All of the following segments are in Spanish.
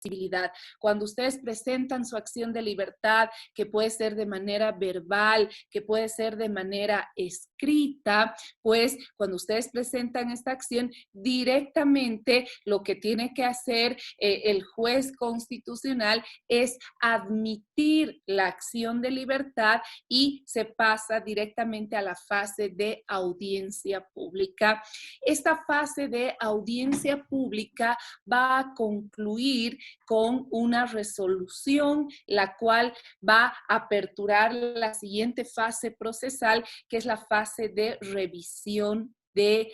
admisibilidad. Cuando ustedes presentan su acción de libertad, que puede ser de manera verbal, que puede ser de manera escrita, pues cuando ustedes presentan esta acción, directamente lo que tiene que hacer el juez constitucional es admitir la acción de libertad y se pasa directamente a la fase de audiencia pública. Esta fase de audiencia pública va a concluir con una resolución, la cual va a aperturar la siguiente fase procesal, que es la fase de revisión de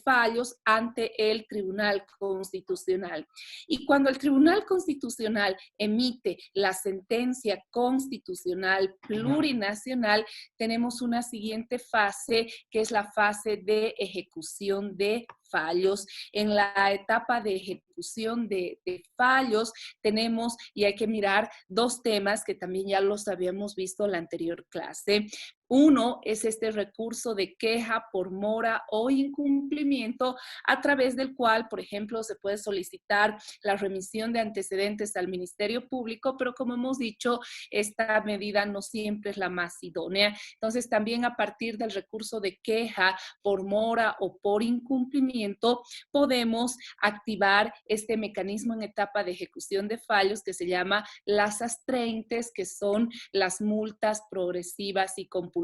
fallos ante el Tribunal Constitucional. Y cuando el Tribunal Constitucional emite la sentencia constitucional plurinacional, tenemos una siguiente fase, que es la fase de ejecución de fallos. En la etapa de ejecución de fallos tenemos, y hay que mirar dos temas que también ya los habíamos visto en la anterior clase. Uno es este recurso de queja por mora o incumplimiento, a través del cual, por ejemplo, se puede solicitar la remisión de antecedentes al Ministerio Público, pero como hemos dicho, esta medida no siempre es la más idónea. Entonces, también a partir del recurso de queja por mora o por incumplimiento, podemos activar este mecanismo en etapa de ejecución de fallos que se llama las astreintes, que son las multas progresivas y compulsivas.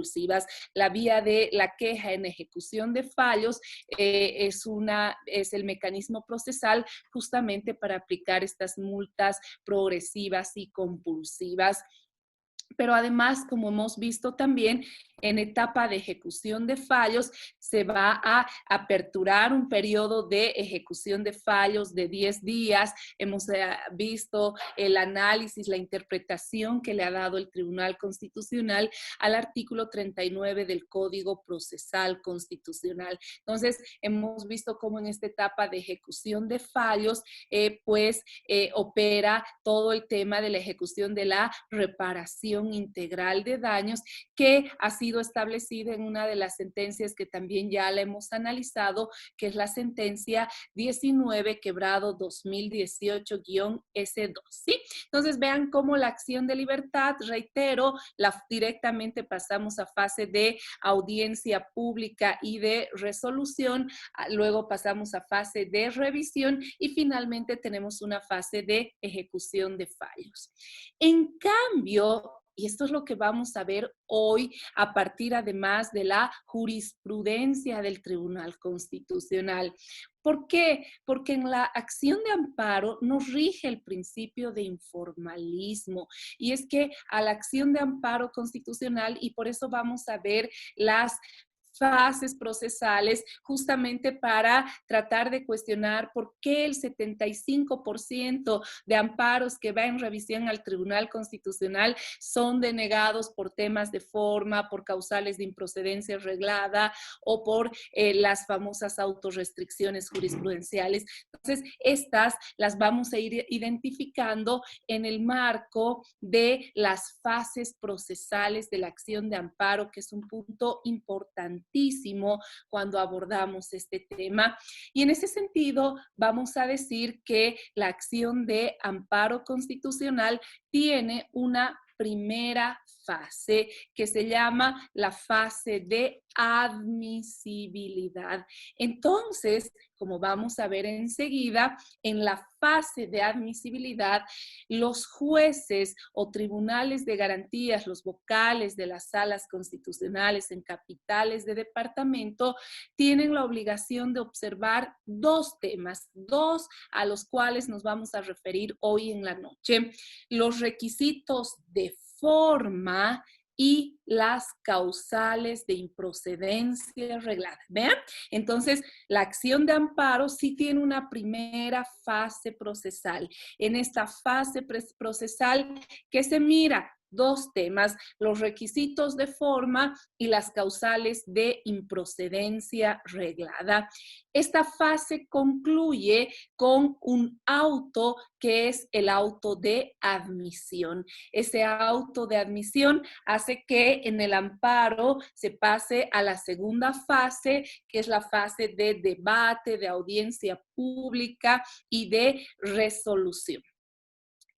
La vía de la queja en ejecución de fallos es el mecanismo procesal justamente para aplicar estas multas progresivas y compulsivas. Pero además, como hemos visto también, en etapa de ejecución de fallos se va a aperturar un periodo de ejecución de fallos de 10 días. Hemos visto el análisis, la interpretación que le ha dado el Tribunal Constitucional al artículo 39 del Código Procesal Constitucional. Entonces, hemos visto cómo en esta etapa de ejecución de fallos, opera todo el tema de la ejecución de la reparación integral de daños, que ha sido establecida en una de las sentencias que también ya la hemos analizado, que es la sentencia 19/2018-S2, ¿sí? Entonces vean cómo la acción de libertad, reitero, directamente pasamos a fase de audiencia pública y de resolución, luego pasamos a fase de revisión y finalmente tenemos una fase de ejecución de fallos. En cambio, y esto es lo que vamos a ver hoy a partir además de la jurisprudencia del Tribunal Constitucional. ¿Por qué? Porque en la acción de amparo nos rige el principio de informalismo, y es que a la acción de amparo constitucional, y por eso vamos a ver las fases procesales, justamente para tratar de cuestionar por qué el 75% de amparos que va en revisión al Tribunal Constitucional son denegados por temas de forma, por causales de improcedencia reglada o por las famosas autorrestricciones jurisprudenciales. Entonces, estas las vamos a ir identificando en el marco de las fases procesales de la acción de amparo, que es un punto importantísimo cuando abordamos este tema. Y en ese sentido, vamos a decir que la acción de amparo constitucional tiene una primera fase que se llama la fase de admisibilidad. Entonces, como vamos a ver enseguida, en la fase de admisibilidad, los jueces o tribunales de garantías, los vocales de las salas constitucionales en capitales de departamento, tienen la obligación de observar dos temas, dos a los cuales nos vamos a referir hoy en la noche: los requisitos de forma y las causales de improcedencia reglada. ¿Vean? Entonces, la acción de amparo sí tiene una primera fase procesal. En esta fase procesal, ¿qué se mira? dos temas, los requisitos de forma y las causales de improcedencia reglada. Esta fase concluye con un auto que es el auto de admisión. Ese auto de admisión hace que en el amparo se pase a la segunda fase, que es la fase de debate, de audiencia pública y de resolución.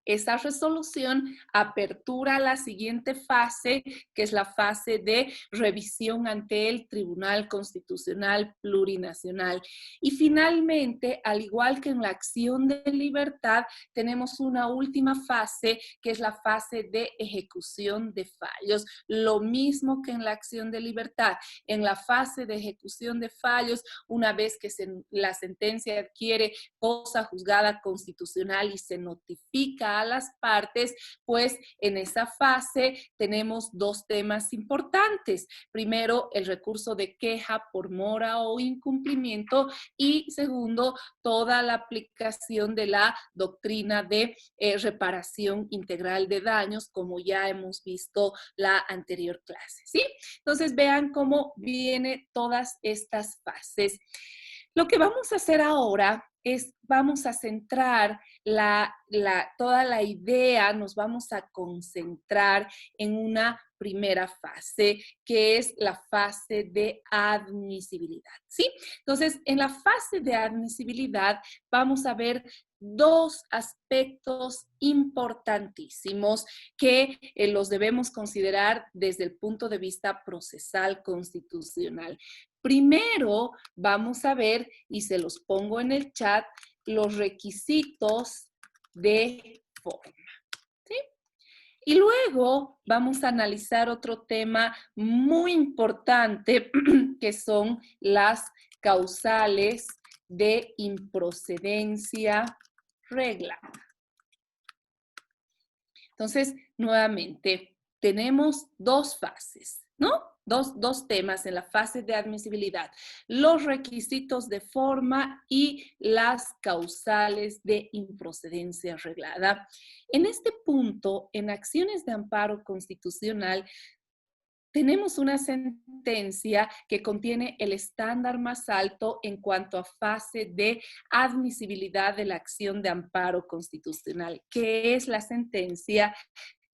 Esa resolución apertura la siguiente fase, que es la fase de revisión ante el Tribunal Constitucional Plurinacional. Y finalmente, al igual que en la acción de libertad, tenemos una última fase, que es la fase de ejecución de fallos. Lo mismo que en la acción de libertad. En la fase de ejecución de fallos, una vez que la sentencia adquiere cosa juzgada constitucional y se notifica a las partes, pues en esa fase tenemos dos temas importantes. Primero, el recurso de queja por mora o incumplimiento y segundo, toda la aplicación de la doctrina de reparación integral de daños, como ya hemos visto la anterior clase, ¿sí? Entonces vean cómo vienen todas estas fases. Lo que vamos a hacer ahora es, vamos a centrar toda la idea, nos vamos a concentrar en una primera fase, que es la fase de admisibilidad, ¿sí? Entonces, en la fase de admisibilidad vamos a ver dos aspectos importantísimos que los debemos considerar desde el punto de vista procesal constitucional. Primero, vamos a ver, y se los pongo en el chat, los requisitos de forma, ¿sí? Y luego vamos a analizar otro tema muy importante, que son las causales de improcedencia reglada. Entonces, nuevamente, tenemos dos fases, ¿no? Dos temas en la fase de admisibilidad, los requisitos de forma y las causales de improcedencia reglada. En este punto, en acciones de amparo constitucional, tenemos una sentencia que contiene el estándar más alto en cuanto a fase de admisibilidad de la acción de amparo constitucional, que es la sentencia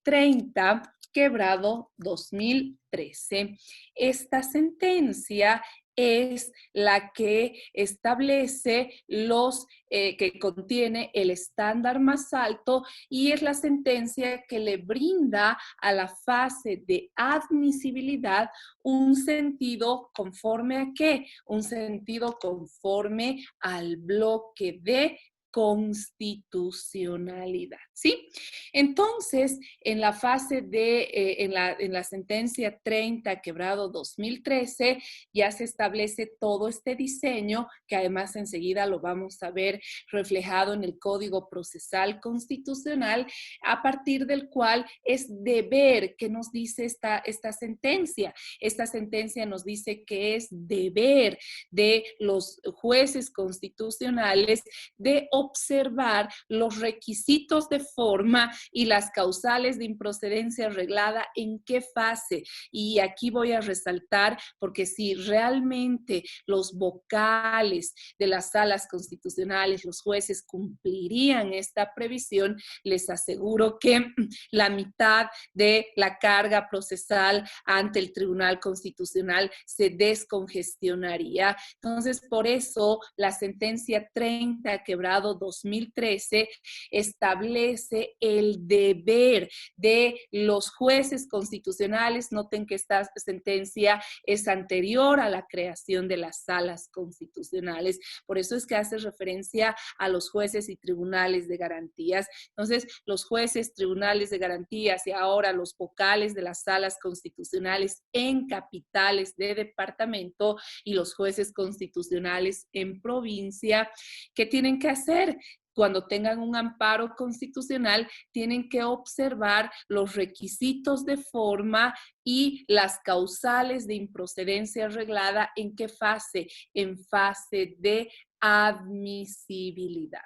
30/2013. Esta sentencia es la que establece que contiene el estándar más alto y es la sentencia que le brinda a la fase de admisibilidad un sentido conforme a ¿qué? Un sentido conforme al bloque de constitucionalidad, ¿sí? Entonces, en la fase en la sentencia 30/2013, ya se establece todo este diseño, que además enseguida lo vamos a ver reflejado en el Código Procesal Constitucional, a partir del cual es deber, ¿qué nos dice esta sentencia? Esta sentencia nos dice que es deber de los jueces constitucionales de observar los requisitos de forma y las causales de improcedencia arreglada en qué fase. Y aquí voy a resaltar, porque si realmente los vocales de las salas constitucionales, los jueces cumplirían esta previsión, les aseguro que la mitad de la carga procesal ante el Tribunal Constitucional se descongestionaría. Entonces, por eso la sentencia 30/2013 establece el deber de los jueces constitucionales. Noten que esta sentencia es anterior a la creación de las salas constitucionales. Por eso es que hace referencia a los jueces y tribunales de garantías. Entonces, los jueces, tribunales de garantías y ahora los vocales de las salas constitucionales en capitales de departamento y los jueces constitucionales en provincia, ¿qué tienen que hacer? Cuando tengan un amparo constitucional, tienen que observar los requisitos de forma y las causales de improcedencia arreglada. ¿En qué fase? En fase de admisibilidad.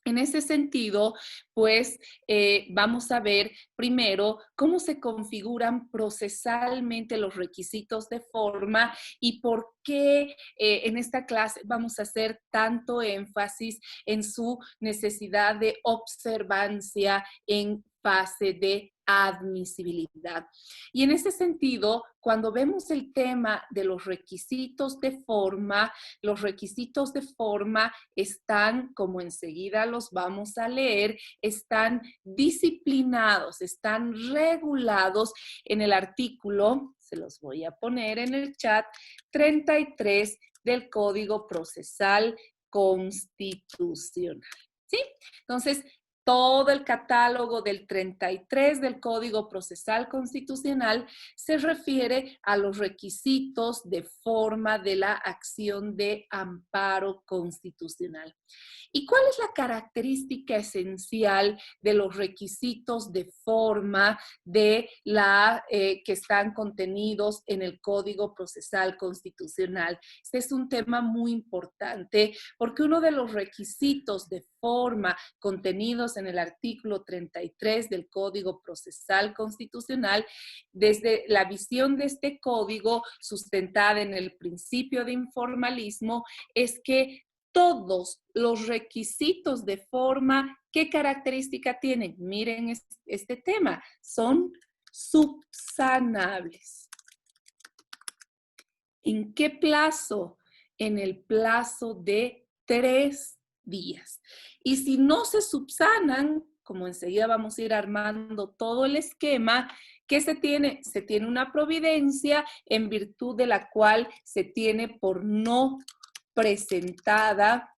En ese sentido, pues vamos a ver primero cómo se configuran procesalmente los requisitos de forma y por qué en esta clase vamos a hacer tanto énfasis en su necesidad de observancia en fase de admisibilidad. Y en ese sentido, cuando vemos el tema de los requisitos de forma están, como enseguida los vamos a leer, están disciplinados, están regulados en el artículo, se los voy a poner en el chat, 33 del Código Procesal Constitucional. ¿Sí? Entonces, todo el catálogo del 33 del Código Procesal Constitucional se refiere a los requisitos de forma de la acción de amparo constitucional. ¿Y cuál es la característica esencial de los requisitos de forma que están contenidos en el Código Procesal Constitucional? Este es un tema muy importante porque uno de los requisitos de forma contenidos en el artículo 33 del Código Procesal Constitucional, desde la visión de este código sustentada en el principio de informalismo, es que todos los requisitos de forma, ¿qué característica tienen? Miren este tema, son subsanables. ¿En qué plazo? En el plazo de 3 días. Y si no se subsanan, como enseguida vamos a ir armando todo el esquema, ¿qué se tiene? Se tiene una providencia en virtud de la cual se tiene por no presentada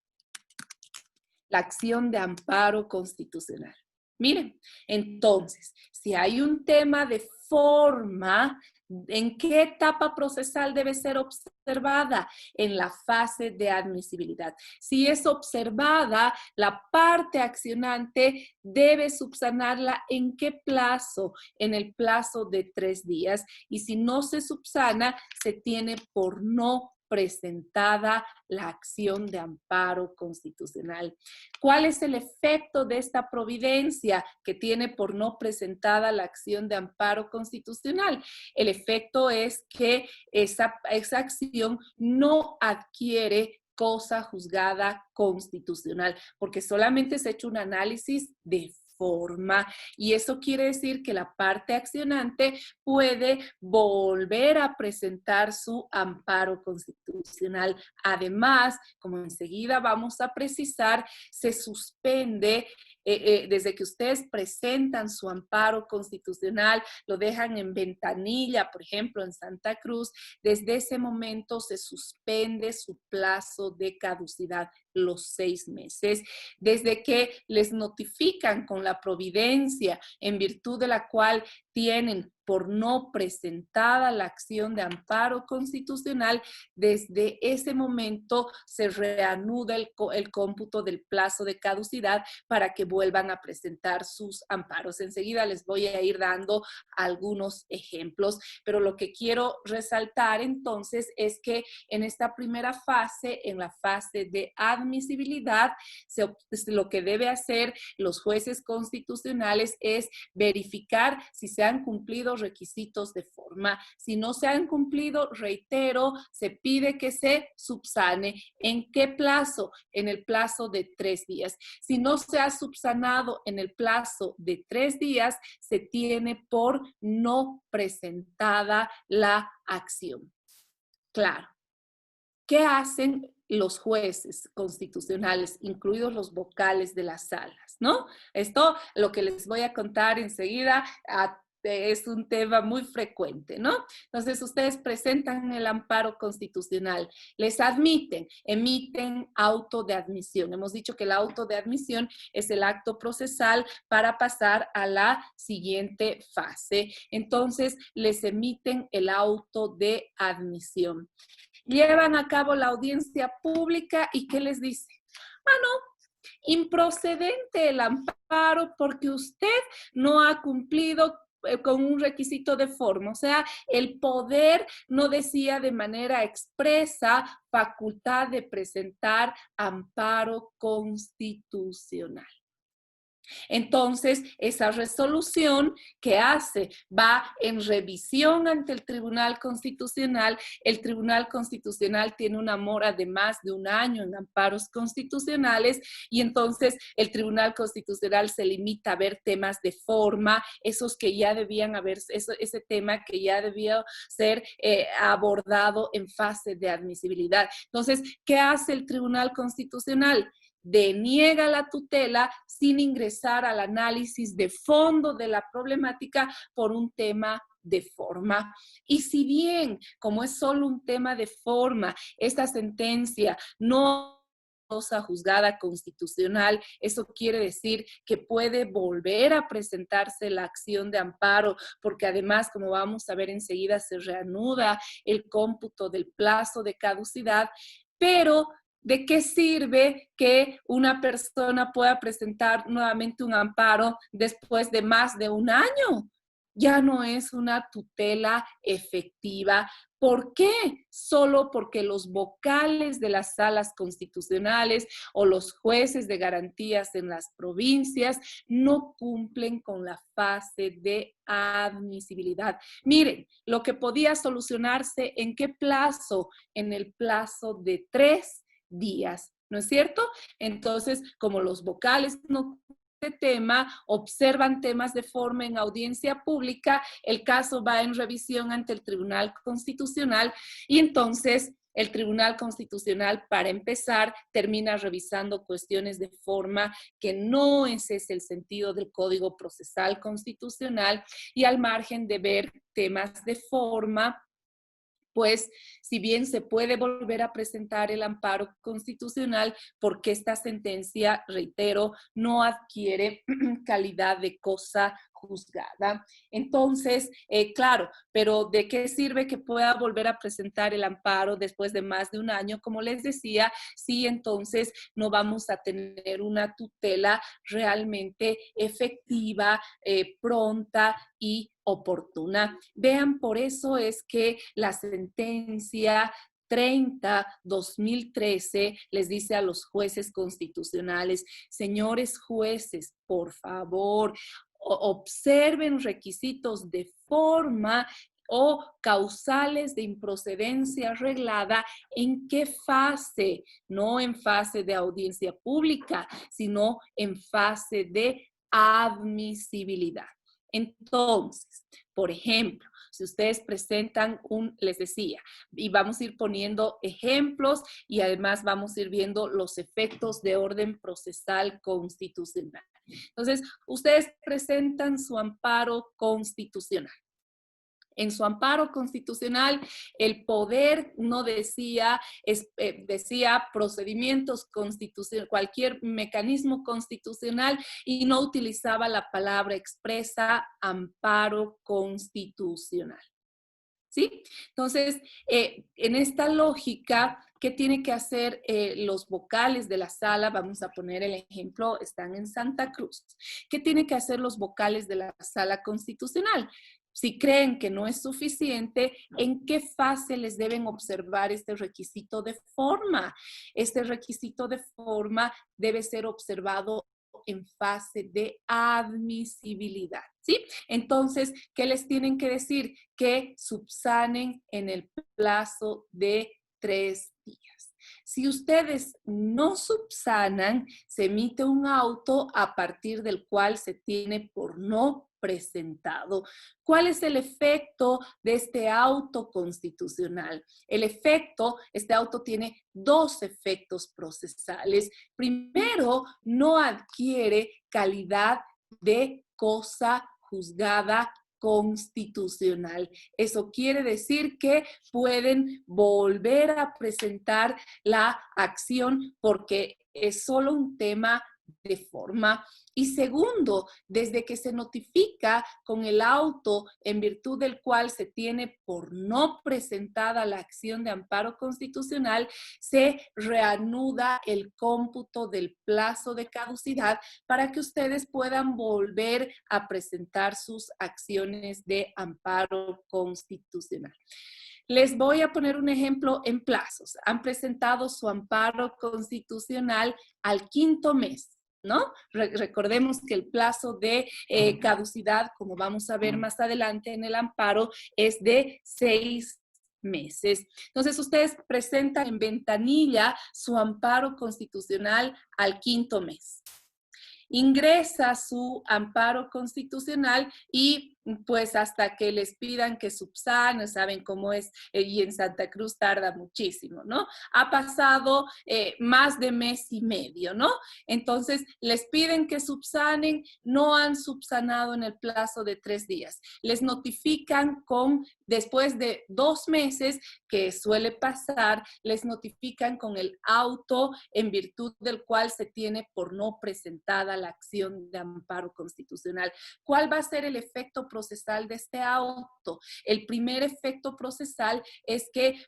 la acción de amparo constitucional. Miren, entonces, si hay un tema de forma, ¿en qué etapa procesal debe ser observada? En la fase de admisibilidad. Si es observada, la parte accionante debe subsanarla ¿en qué plazo? En el plazo de 3 días. Y si no se subsana, se tiene por no presentada la acción de amparo constitucional. ¿Cuál es el efecto de esta providencia que tiene por no presentada la acción de amparo constitucional? El efecto es que esa acción no adquiere cosa juzgada constitucional, porque solamente se ha hecho un análisis de forma y eso quiere decir que la parte accionante puede volver a presentar su amparo constitucional. Además, como enseguida vamos a precisar, se suspende desde que ustedes presentan su amparo constitucional, lo dejan en ventanilla, por ejemplo, en Santa Cruz, desde ese momento se suspende su plazo de caducidad, los 6 meses, desde que les notifican con la providencia en virtud de la cual tienen por no presentada la acción de amparo constitucional, desde ese momento se reanuda el cómputo del plazo de caducidad para que vuelvan a presentar sus amparos. Enseguida les voy a ir dando algunos ejemplos, pero lo que quiero resaltar entonces es que en esta primera fase, en la fase de admisibilidad, lo que debe hacer los jueces constitucionales es verificar si se han cumplido requisitos de forma. Si no se han cumplido, reitero, se pide que se subsane. ¿En qué plazo? En el plazo de 3 días. Si no se ha subsanado en el plazo de 3 días, se tiene por no presentada la acción. Claro. ¿Qué hacen los jueces constitucionales, incluidos los vocales de las salas, ¿no? Esto, lo que les voy a contar enseguida, es un tema muy frecuente, ¿no? Entonces, ustedes presentan el amparo constitucional, les admiten, emiten auto de admisión. Hemos dicho que el auto de admisión es el acto procesal para pasar a la siguiente fase. Entonces, les emiten el auto de admisión. Llevan a cabo la audiencia pública y ¿qué les dice? No, improcedente el amparo porque usted no ha cumplido con un requisito de forma. O sea, el poder no decía de manera expresa facultad de presentar amparo constitucional. Entonces, esa resolución que hace va en revisión ante el Tribunal Constitucional. El Tribunal Constitucional tiene una mora de más de un año en amparos constitucionales y entonces el Tribunal Constitucional se limita a ver temas de forma, esos que ya debían haber, ese tema que ya debió ser abordado en fase de admisibilidad. Entonces, ¿qué hace el Tribunal Constitucional? Deniega la tutela sin ingresar al análisis de fondo de la problemática por un tema de forma. Y si bien, como es solo un tema de forma, esta sentencia no cosa juzgada constitucional, eso quiere decir que puede volver a presentarse la acción de amparo, porque además, como vamos a ver enseguida, se reanuda el cómputo del plazo de caducidad, pero ¿de qué sirve que una persona pueda presentar nuevamente un amparo después de más de un año? Ya no es una tutela efectiva. ¿Por qué? Solo porque los vocales de las salas constitucionales o los jueces de garantías en las provincias no cumplen con la fase de admisibilidad. Miren, lo que podía solucionarse, ¿en qué plazo? En el plazo de 3 días, ¿no es cierto? Entonces, como los vocales no tema, observan temas de forma en audiencia pública, el caso va en revisión ante el Tribunal Constitucional y entonces el Tribunal Constitucional, para empezar, termina revisando cuestiones de forma que no ese es el sentido del Código Procesal Constitucional y al margen de ver temas de forma, pues si bien se puede volver a presentar el amparo constitucional, porque esta sentencia, reitero, no adquiere calidad de cosa juzgada. Entonces, claro, pero ¿de qué sirve que pueda volver a presentar el amparo después de más de un año? Como les decía, si entonces no vamos a tener una tutela realmente efectiva, pronta y oportuna. Vean, por eso es que la sentencia 30/2013 les dice a los jueces constitucionales, señores jueces, por favor, observen requisitos de forma o causales de improcedencia arreglada, ¿en qué fase? No en fase de audiencia pública, sino en fase de admisibilidad. Entonces, por ejemplo, si ustedes presentan les decía, y vamos a ir poniendo ejemplos y además vamos a ir viendo los efectos de orden procesal constitucional. Entonces, ustedes presentan su amparo constitucional. En su amparo constitucional, el poder no decía, decía procedimientos constitucionales, cualquier mecanismo constitucional y no utilizaba la palabra expresa amparo constitucional. ¿Sí? Entonces, en esta lógica, ¿qué tiene que hacer los vocales de la sala? Vamos a poner el ejemplo, están en Santa Cruz. ¿Qué tiene que hacer los vocales de la sala constitucional? Si creen que no es suficiente, ¿en qué fase les deben observar este requisito de forma? Este requisito de forma debe ser observado en fase de admisibilidad, ¿sí? Entonces, ¿qué les tienen que decir? Que subsanen en el plazo de 3 días. Si ustedes no subsanan, se emite un auto a partir del cual se tiene por no presentado. ¿Cuál es el efecto de este auto constitucional? El efecto, este auto tiene 2 efectos procesales. Primero, no adquiere calidad de cosa juzgada constitucional. Eso quiere decir que pueden volver a presentar la acción porque es solo un tema de forma. Y segundo, desde que se notifica con el auto en virtud del cual se tiene por no presentada la acción de amparo constitucional, se reanuda el cómputo del plazo de caducidad para que ustedes puedan volver a presentar sus acciones de amparo constitucional. Les voy a poner un ejemplo en plazos. Han presentado su amparo constitucional al 5º mes, ¿no? Recordemos que el plazo de caducidad, como vamos a ver más adelante en el amparo, es de 6 meses. Entonces, ustedes presentan en ventanilla su amparo constitucional al 5º mes. Ingresa su amparo constitucional y pues hasta que les pidan que subsanen, saben cómo es, y en Santa Cruz tarda muchísimo, ¿no? Ha pasado más de mes y medio, ¿no? Entonces, les piden que subsanen, no han subsanado en el plazo de 3 días. Les notifican después de 2 meses, que suele pasar, les notifican con el auto en virtud del cual se tiene por no presentada la acción de amparo constitucional. ¿Cuál va a ser el efecto procesal de este auto? El primer efecto procesal es que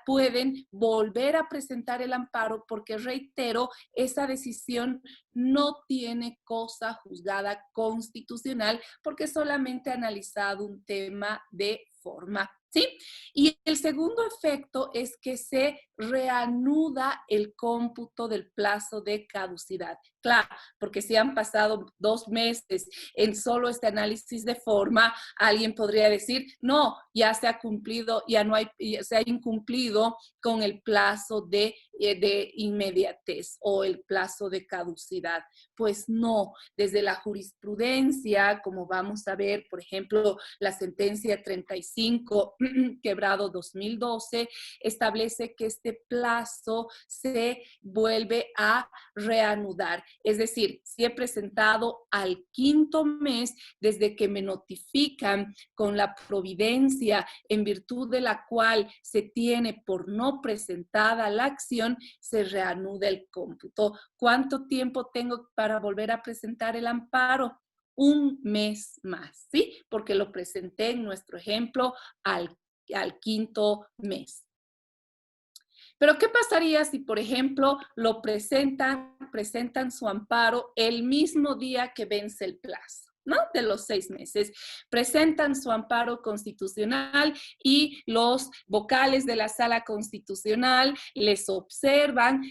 pueden volver a presentar el amparo porque, reitero, esa decisión no tiene cosa juzgada constitucional porque solamente ha analizado un tema de forma. ¿Sí? Y el segundo efecto es que se reanuda el cómputo del plazo de caducidad. Claro, porque si han pasado 2 meses en solo este análisis de forma, alguien podría decir, no, ya se ha cumplido, ya se ha incumplido con el plazo de inmediatez o el plazo de caducidad. Pues no, desde la jurisprudencia, como vamos a ver, por ejemplo, la sentencia 35, quebrado 2012, establece que este plazo se vuelve a reanudar. Es decir, si he presentado al 5º mes desde que me notifican con la providencia en virtud de la cual se tiene por no presentada la acción, se reanuda el cómputo. ¿Cuánto tiempo tengo para volver a presentar el amparo? 1 mes más, ¿sí? Porque lo presenté en nuestro ejemplo al 5º mes. Pero ¿qué pasaría si, por ejemplo, lo presentan su amparo el mismo día que vence el plazo, ¿no? De los 6 meses. Presentan su amparo constitucional y los vocales de la sala constitucional les observan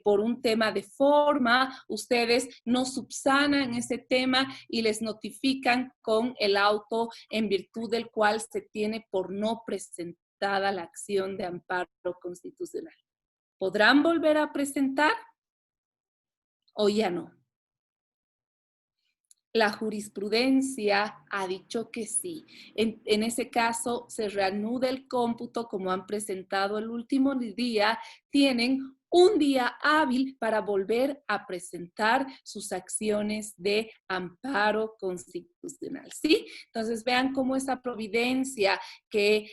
por un tema de forma, ustedes no subsanan ese tema y les notifican con el auto en virtud del cual se tiene por no presentada la acción de amparo constitucional. ¿Podrán volver a presentar o ya no? La jurisprudencia ha dicho que sí. En ese caso, se reanuda el cómputo como han presentado el último día. Tienen 1 día hábil para volver a presentar sus acciones de amparo constitucional, ¿sí? Entonces, vean cómo esa providencia que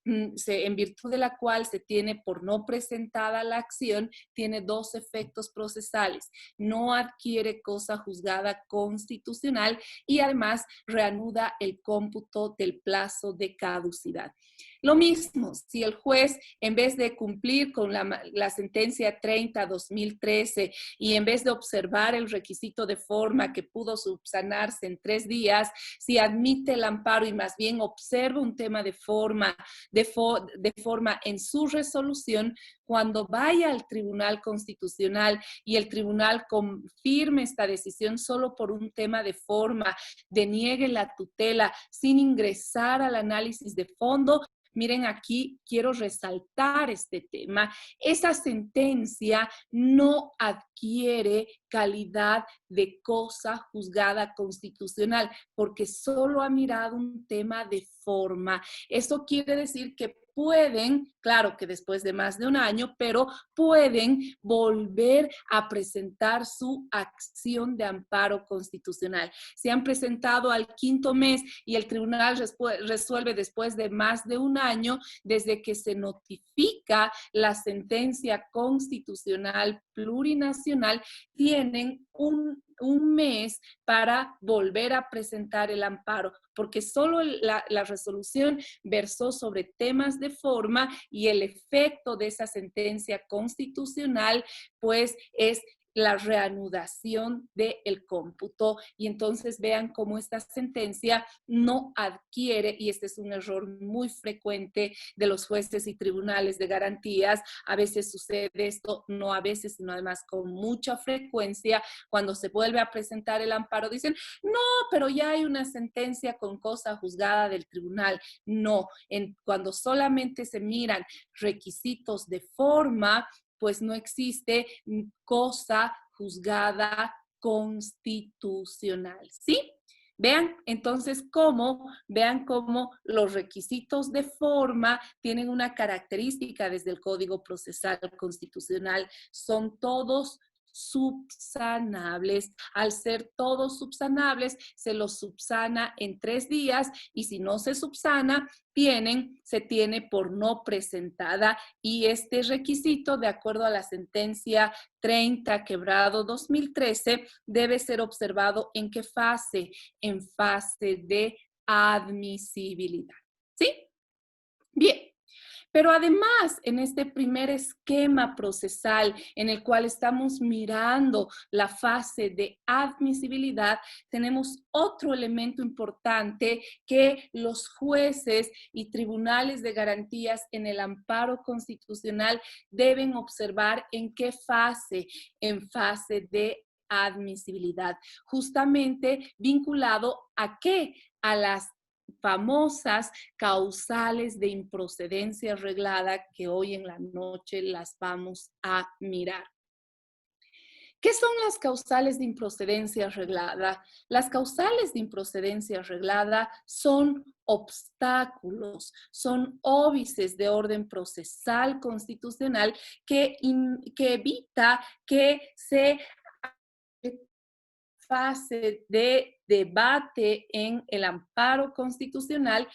en virtud de la cual se tiene por no presentada la acción, tiene 2 efectos procesales. No adquiere cosa juzgada constitucional y además reanuda el cómputo del plazo de caducidad. Lo mismo, si el juez, en vez de cumplir con la sentencia 30/2013 y en vez de observar el requisito de forma que pudo subsanarse en 3 días, si admite el amparo y más bien observa un tema de forma en su resolución, cuando vaya al Tribunal Constitucional y el tribunal confirme esta decisión solo por un tema de forma, deniegue la tutela sin ingresar al análisis de fondo, miren, aquí quiero resaltar este tema. Esa sentencia no adquiere calidad de cosa juzgada constitucional porque solo ha mirado un tema de forma. Eso quiere decir que pueden, claro que después de más de 1 año, pero pueden volver a presentar su acción de amparo constitucional. Se han presentado al 5º mes y el tribunal resuelve después de más de 1 año, desde que se notifica la sentencia constitucional plurinacional, tienen un mes para volver a presentar el amparo, porque solo la resolución versó sobre temas de forma y el efecto de esa sentencia constitucional, pues es la reanudación del cómputo. Y entonces vean cómo esta sentencia no adquiere, y este es un error muy frecuente de los jueces y tribunales de garantías. A veces sucede esto, no a veces, sino además con mucha frecuencia. Cuando se vuelve a presentar el amparo, dicen, no, pero ya hay una sentencia con cosa juzgada del tribunal. No, cuando solamente se miran requisitos de forma, pues no existe cosa juzgada constitucional, ¿sí? Vean cómo los requisitos de forma tienen una característica desde el Código Procesal Constitucional, son todos subsanables. Al ser todos subsanables, se los subsana en 3 días y si no se subsana, se tiene por no presentada, y este requisito, de acuerdo a la sentencia 30/2013, debe ser observado ¿en qué fase? En fase de admisibilidad. ¿Sí? Bien. Pero además, en este primer esquema procesal en el cual estamos mirando la fase de admisibilidad, tenemos otro elemento importante que los jueces y tribunales de garantías en el amparo constitucional deben observar en qué fase, en fase de admisibilidad, justamente vinculado a qué, a las famosas causales de improcedencia arreglada que hoy en la noche las vamos a mirar. ¿Qué son las causales de improcedencia arreglada? Las causales de improcedencia arreglada son obstáculos, son óbices de orden procesal constitucional que evita que se fase de debate en el amparo constitucional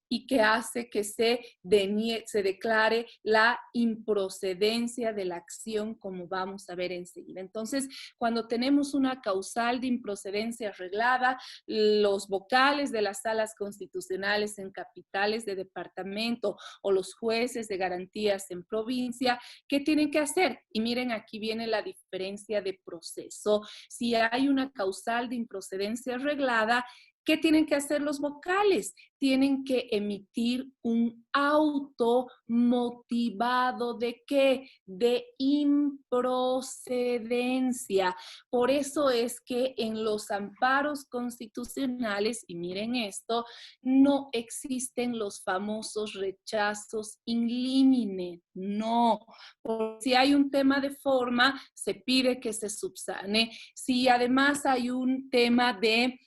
y que hace que se declare la improcedencia de la acción, como vamos a ver enseguida. Entonces, cuando tenemos una causal de improcedencia arreglada, los vocales de las salas constitucionales en capitales de departamento o los jueces de garantías en provincia, ¿qué tienen que hacer? Y miren, aquí viene la diferencia de proceso. Si hay una causal de improcedencia arreglada, ¿qué tienen que hacer los vocales? Tienen que emitir un auto motivado ¿de qué? De improcedencia. Por eso es que en los amparos constitucionales, y miren esto, no existen los famosos rechazos in limine. No. Si hay un tema de forma, se pide que se subsane. Si además hay un tema de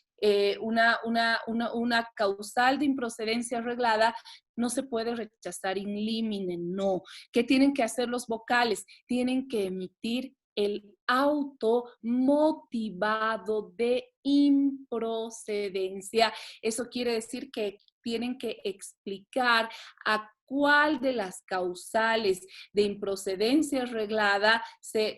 una causal de improcedencia arreglada, no se puede rechazar in limine, no. ¿Qué tienen que hacer los vocales? Tienen que emitir el auto motivado de improcedencia. Eso quiere decir que tienen que explicar a cuál de las causales de improcedencia arreglada,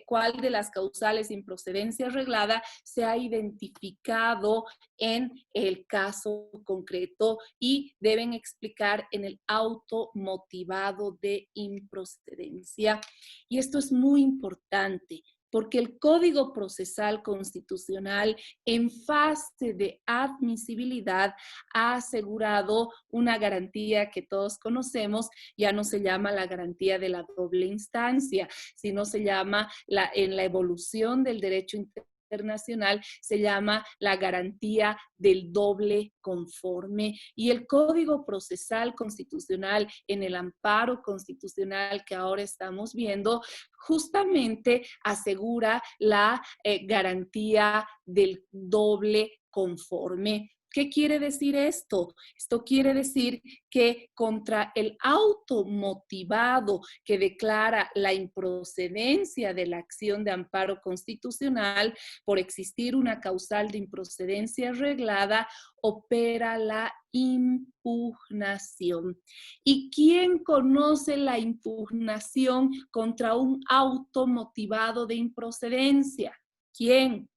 cuál de las causales de improcedencia arreglada se ha identificado en el caso concreto, y deben explicar en el auto motivado de improcedencia. Y esto es muy importante, porque el Código Procesal Constitucional en fase de admisibilidad ha asegurado una garantía que todos conocemos. Ya no se llama la garantía de la doble instancia, sino se llama, en la evolución del derecho internacional, se llama la garantía del doble conforme. Y el Código Procesal Constitucional en el amparo constitucional que ahora estamos viendo, justamente asegura la garantía del doble conforme. ¿Qué quiere decir esto? Esto quiere decir que contra el auto motivado que declara la improcedencia de la acción de amparo constitucional por existir una causal de improcedencia arreglada, opera la impugnación. ¿Y quién conoce la impugnación contra un auto motivado de improcedencia? ¿Quién?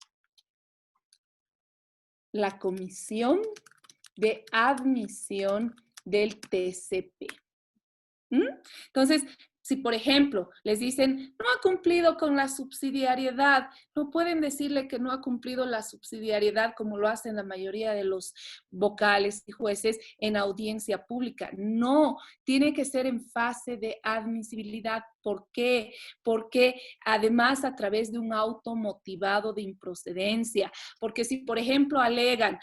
la comisión de admisión del TCP. Entonces, si por ejemplo les dicen no ha cumplido con la subsidiariedad, no pueden decirle que no ha cumplido la subsidiariedad como lo hacen la mayoría de los vocales y jueces en audiencia pública. No, tiene que ser en fase de admisibilidad. ¿Por qué? Porque además a través de un auto motivado de improcedencia, porque si por ejemplo alegan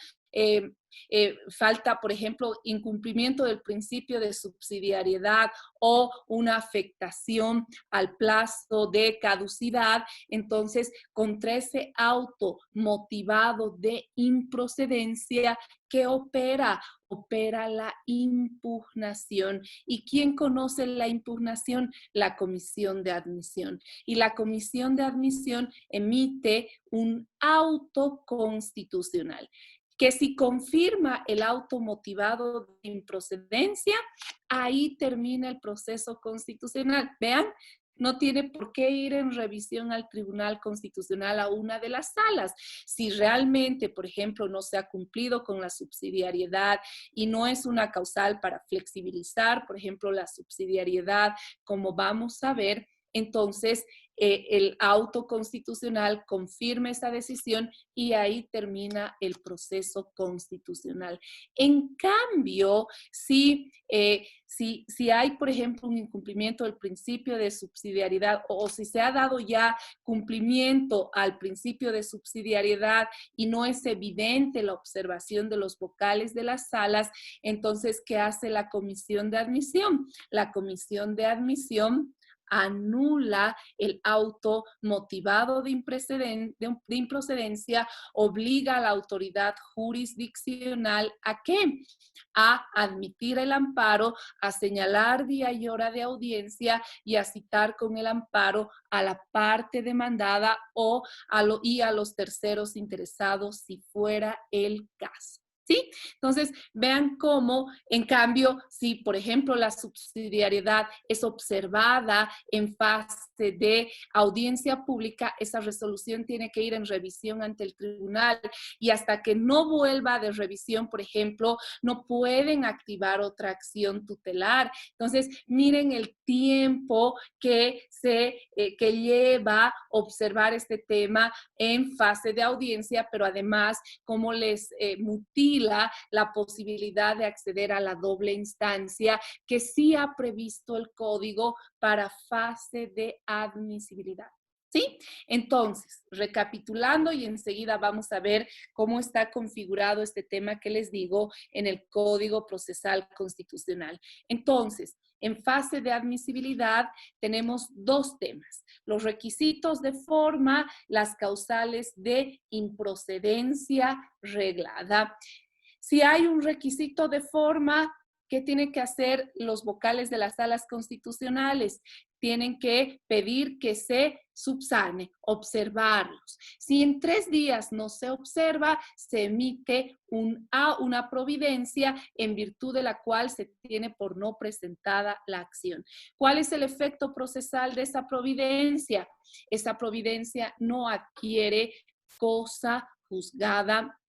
falta, por ejemplo, incumplimiento del principio de subsidiariedad o una afectación al plazo de caducidad, entonces contra ese auto motivado de improcedencia, ¿qué opera? Opera la impugnación. ¿Y quién conoce la impugnación? La comisión de admisión. Y la comisión de admisión emite un auto constitucional que si confirma el auto motivado de improcedencia, ahí termina el proceso constitucional. Vean, no tiene por qué ir en revisión al Tribunal Constitucional a una de las salas. Si realmente, por ejemplo, no se ha cumplido con la subsidiariedad y no es una causal para flexibilizar, por ejemplo, la subsidiariedad, como vamos a ver, entonces el auto constitucional confirma esa decisión y ahí termina el proceso constitucional. En cambio, si hay, por ejemplo, un incumplimiento del principio de subsidiariedad o si se ha dado ya cumplimiento al principio de subsidiariedad y no es evidente la observación de los vocales de las salas, entonces, ¿qué hace la comisión de admisión? La comisión de admisión anula el auto motivado de improcedencia, obliga a la autoridad jurisdiccional ¿a qué? A admitir el amparo, a señalar día y hora de audiencia y a citar con el amparo a la parte demandada y a los terceros interesados si fuera el caso. ¿Sí? Entonces, vean cómo, en cambio, si, por ejemplo, la subsidiariedad es observada en fase de audiencia pública, esa resolución tiene que ir en revisión ante el tribunal y hasta que no vuelva de revisión, por ejemplo, no pueden activar otra acción tutelar. Entonces, miren el tiempo que lleva observar este tema en fase de audiencia, pero además, cómo les mutila la posibilidad de acceder a la doble instancia que sí ha previsto el código para fase de admisibilidad. ¿Sí? Entonces, recapitulando y enseguida vamos a ver cómo está configurado este tema que les digo en el Código Procesal Constitucional. Entonces, en fase de admisibilidad tenemos dos temas: los requisitos de forma, las causales de improcedencia reglada. Si hay un requisito de forma, ¿qué tienen que hacer los vocales de las salas constitucionales? Tienen que pedir que se subsane, observarlos. Si en 3 días no se observa, se emite una providencia en virtud de la cual se tiene por no presentada la acción. ¿Cuál es el efecto procesal de esa providencia? Esa providencia no adquiere cosa juzgada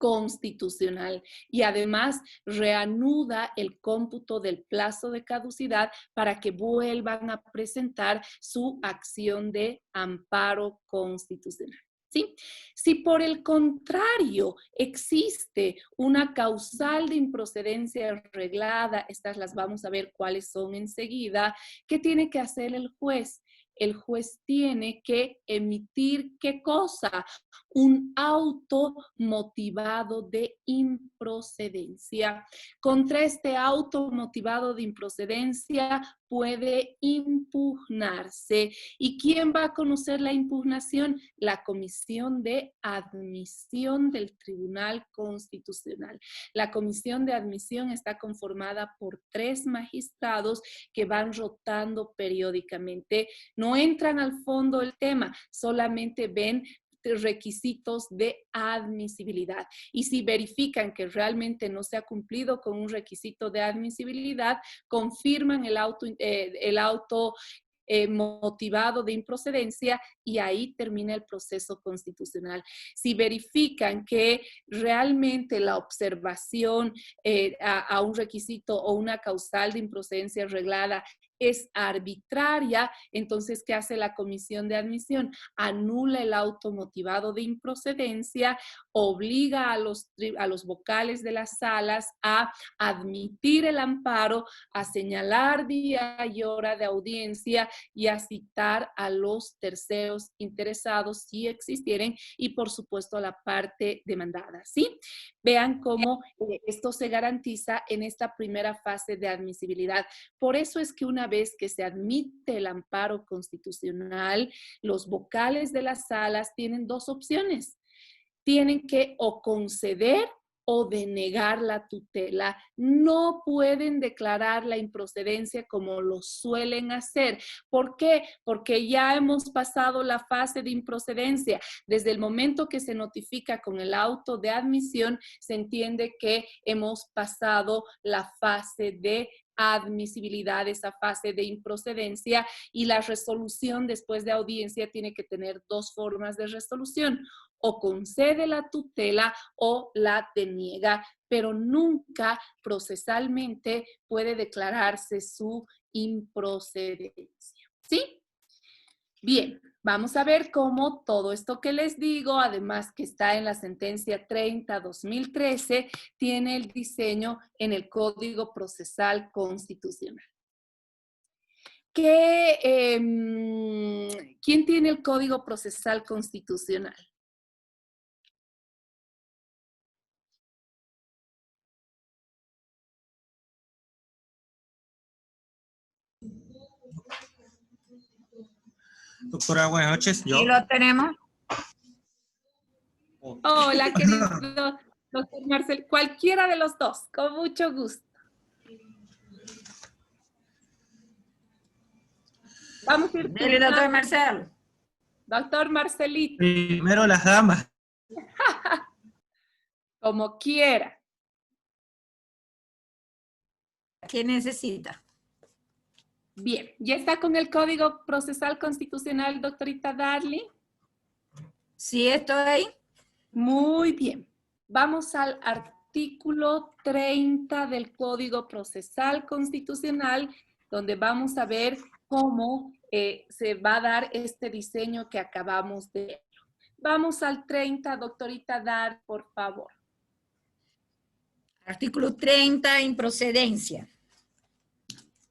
constitucional y además reanuda el cómputo del plazo de caducidad para que vuelvan a presentar su acción de amparo constitucional. ¿Sí? Si por el contrario existe una causal de improcedencia arreglada, estas las vamos a ver cuáles son enseguida, ¿qué tiene que hacer el juez? El juez tiene que emitir, ¿qué cosa? Un auto motivado de improcedencia. Contra este auto motivado de improcedencia puede impugnarse. ¿Y quién va a conocer la impugnación? La Comisión de Admisión del Tribunal Constitucional. La Comisión de Admisión está conformada por 3 magistrados que van rotando periódicamente. No entran al fondo del tema, solamente ven requisitos de admisibilidad. Y si verifican que realmente no se ha cumplido con un requisito de admisibilidad, confirman el auto motivado de improcedencia y ahí termina el proceso constitucional. Si verifican que realmente la observación a un requisito o una causal de improcedencia arreglada es arbitraria, entonces, ¿qué hace la comisión de admisión? Anula el auto motivado de improcedencia, obliga a los vocales de las salas a admitir el amparo, a señalar día y hora de audiencia y a citar a los terceros interesados si existieren y, por supuesto, a la parte demandada, ¿sí? Vean cómo esto se garantiza en esta primera fase de admisibilidad. Por eso es que una vez que se admite el amparo constitucional, los vocales de las salas tienen dos opciones. Tienen que o conceder o denegar la tutela. No pueden declarar la improcedencia como lo suelen hacer. ¿Por qué? Porque ya hemos pasado la fase de improcedencia. Desde el momento que se notifica con el auto de admisión, se entiende que hemos pasado la fase de admisibilidad, esa fase de improcedencia, y la resolución después de audiencia tiene que tener dos formas de resolución: o concede la tutela o la deniega, pero nunca procesalmente puede declararse su improcedencia. ¿Sí? Bien, vamos a ver cómo todo esto que les digo, además que está en la sentencia 30/2013, tiene el diseño en el Código Procesal Constitucional. ¿Quién tiene el Código Procesal Constitucional? Doctora, buenas noches. ¿Y lo tenemos? Hola, querido doctor Marcel. Cualquiera de los dos, con mucho gusto. Vamos a ir. Dele, doctor Marcelo. Doctor Marcelito. Primero las damas. Como quiera. ¿Qué necesita? Bien, ¿ya está con el Código Procesal Constitucional, doctorita Darly? Sí, estoy. Muy bien. Vamos al artículo 30 del Código Procesal Constitucional, donde vamos a ver cómo se va a dar este diseño que acabamos de ver. Vamos al 30, doctorita Darly, por favor. Artículo 30, improcedencia.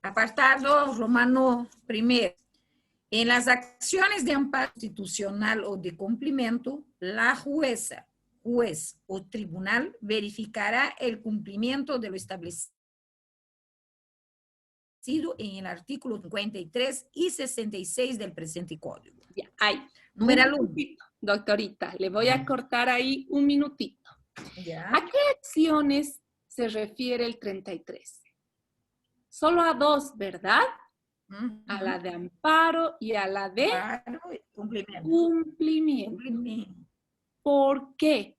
Apartado romano primero. En las acciones de amparo constitucional o de cumplimiento, la jueza, juez o tribunal verificará el cumplimiento de lo establecido en el artículo 53 y 66 del presente código. Ya, ahí. Número 1. Doctorita, le voy a cortar ahí un minutito. ¿Ya? ¿A qué acciones se refiere el 33? Solo a dos, ¿verdad? A la de amparo y a la de cumplimiento. ¿Por qué?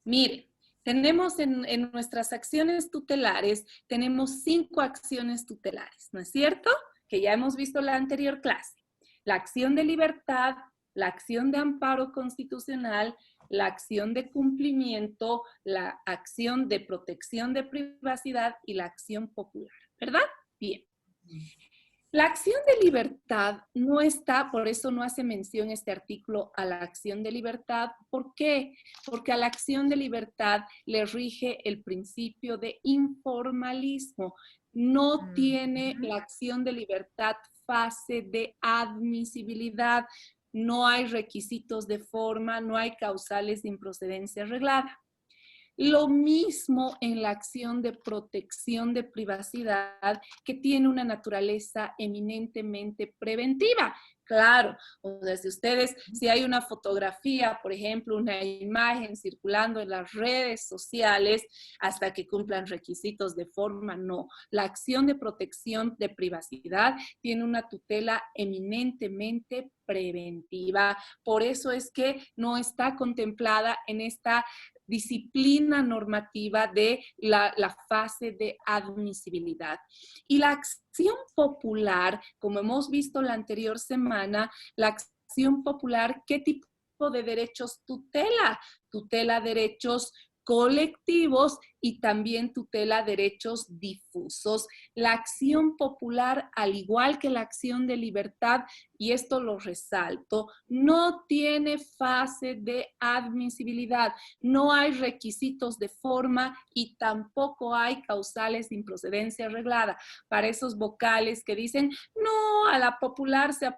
Mire, tenemos en nuestras acciones tutelares, tenemos 5 acciones tutelares, ¿no es cierto? Que ya hemos visto en la anterior clase. La acción de libertad, la acción de amparo constitucional, la acción de cumplimiento, la acción de protección de privacidad y la acción popular, ¿verdad? Bien. La acción de libertad no está, por eso no hace mención este artículo a la acción de libertad. ¿Por qué? Porque a la acción de libertad le rige el principio de informalismo. No tiene la acción de libertad fase de admisibilidad. No hay requisitos de forma, no hay causales de improcedencia arreglada. Lo mismo en la acción de protección de privacidad, que tiene una naturaleza eminentemente preventiva. Claro, o sea, si hay una fotografía, por ejemplo, una imagen circulando en las redes sociales, hasta que cumplan requisitos de forma, no. La acción de protección de privacidad tiene una tutela eminentemente preventiva. Por eso es que no está contemplada en esta disciplina normativa de la fase de admisibilidad. Y la acción popular, como hemos visto la anterior semana, la acción popular, ¿qué tipo de derechos tutela? Tutela derechos colectivos y también tutela derechos difusos. La acción popular, al igual que la acción de libertad, y esto lo resalto, no tiene fase de admisibilidad, no hay requisitos de forma y tampoco hay causales de improcedencia arreglada. Para esos vocales que dicen, no, a la popular se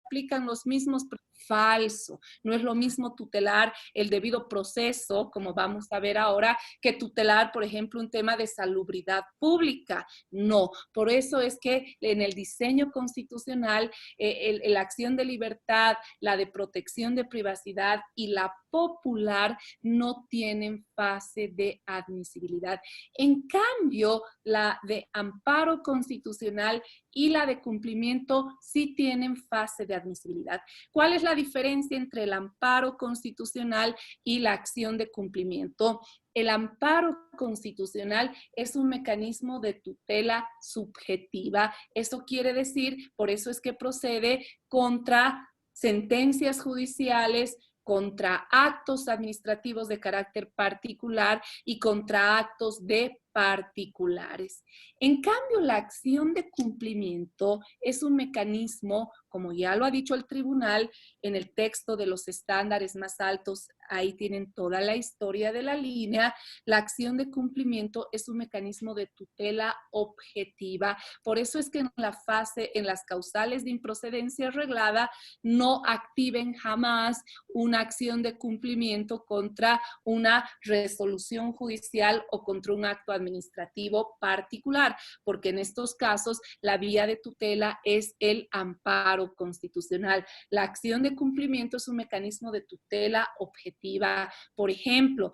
aplican los mismos. Falso. No es lo mismo tutelar el debido proceso, como vamos a ver ahora, que tutelar, por ejemplo, un tema de salubridad pública. No. Por eso es que en el diseño constitucional, la acción de libertad, la de protección de privacidad y la popular no tienen fase de admisibilidad. En cambio, la de amparo constitucional y la de cumplimiento sí tienen fase de admisibilidad. ¿Cuál es la diferencia entre el amparo constitucional y la acción de cumplimiento? El amparo constitucional es un mecanismo de tutela subjetiva. Eso quiere decir, por eso es que procede contra sentencias judiciales, contra actos administrativos de carácter particular y contra actos de particulares. En cambio, la acción de cumplimiento es un mecanismo, como ya lo ha dicho el tribunal, en el texto de los estándares más altos, ahí tienen toda la historia de la línea. La acción de cumplimiento es un mecanismo de tutela objetiva. Por eso es que en la fase, en las causales de improcedencia arreglada, no activen jamás una acción de cumplimiento contra una resolución judicial o contra un acto administrativo particular, porque en estos casos la vía de tutela es el amparo constitucional. La acción de cumplimiento es un mecanismo de tutela objetiva. Por ejemplo,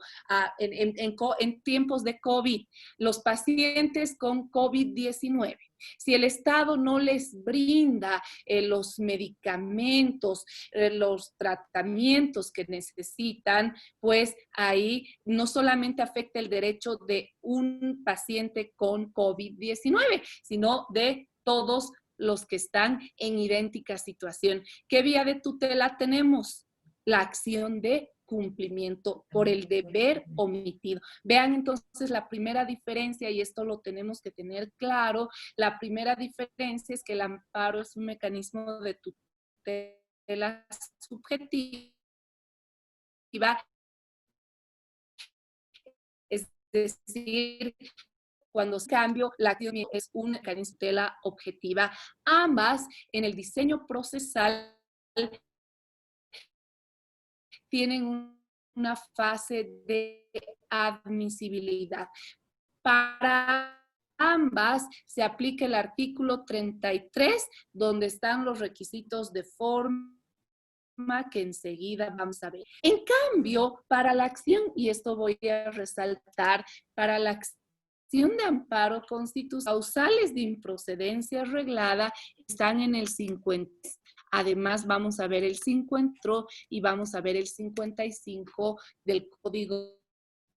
en tiempos de COVID, los pacientes con COVID-19, si el Estado no les brinda los medicamentos, los tratamientos que necesitan, pues ahí no solamente afecta el derecho de un paciente con COVID-19, sino de todos los que están en idéntica situación. ¿Qué vía de tutela tenemos? La acción de cumplimiento por el deber omitido. Vean entonces la primera diferencia, y esto lo tenemos que tener claro, la primera diferencia es que el amparo es un mecanismo de tutela subjetiva, es decir, cuando cambio, la acción es un mecanismo de tutela objetiva. Ambas en el diseño procesal tienen una fase de admisibilidad. Para ambas se aplica el artículo 33, donde están los requisitos de forma que enseguida vamos a ver. En cambio, para la acción, y esto voy a resaltar, para la acción de amparo constitucional, causales de improcedencia arreglada están en el 50. Además, vamos a ver el 50 y vamos a ver el 55 del Código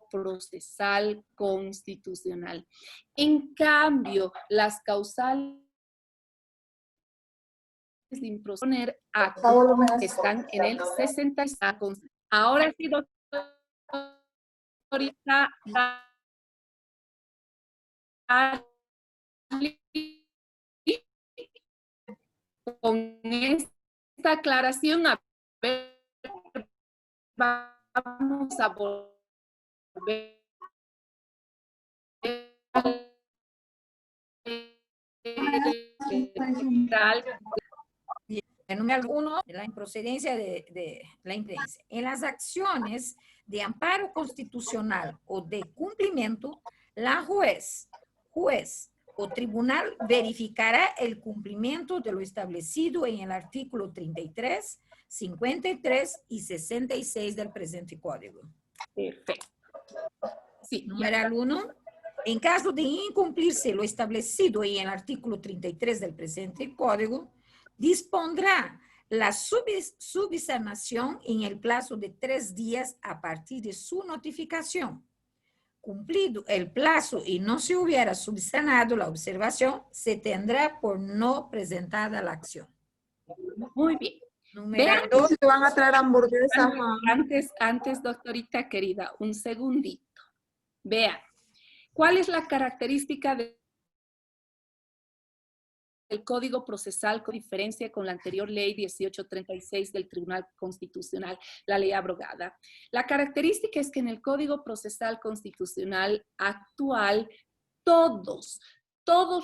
Procesal Constitucional. En cambio, las causales de improcedencia están en el 65. Ahora sí, doctorita, con esta aclaración, a ver, vamos a volver En número 1, la improcedencia de la imprudencia. En las acciones de amparo constitucional o de cumplimiento, la juez o tribunal verificará el cumplimiento de lo establecido en el artículo 33, 53 y 66 del presente código. Perfecto. Sí. Numeral 1. En caso de incumplirse lo establecido en el artículo 33 del presente código, dispondrá la subsanación en el plazo de 3 días a partir de su notificación. Cumplido el plazo y no se hubiera subsanado la observación, se tendrá por no presentada la acción. Muy bien. Número Vean, 2. Se van a traer hamburguesas. antes, doctorita querida, un segundito. Vean, ¿cuál es la característica del Código Procesal con diferencia con la anterior ley 1836 del Tribunal Constitucional, la ley abrogada? La característica es que en el Código Procesal Constitucional actual, todos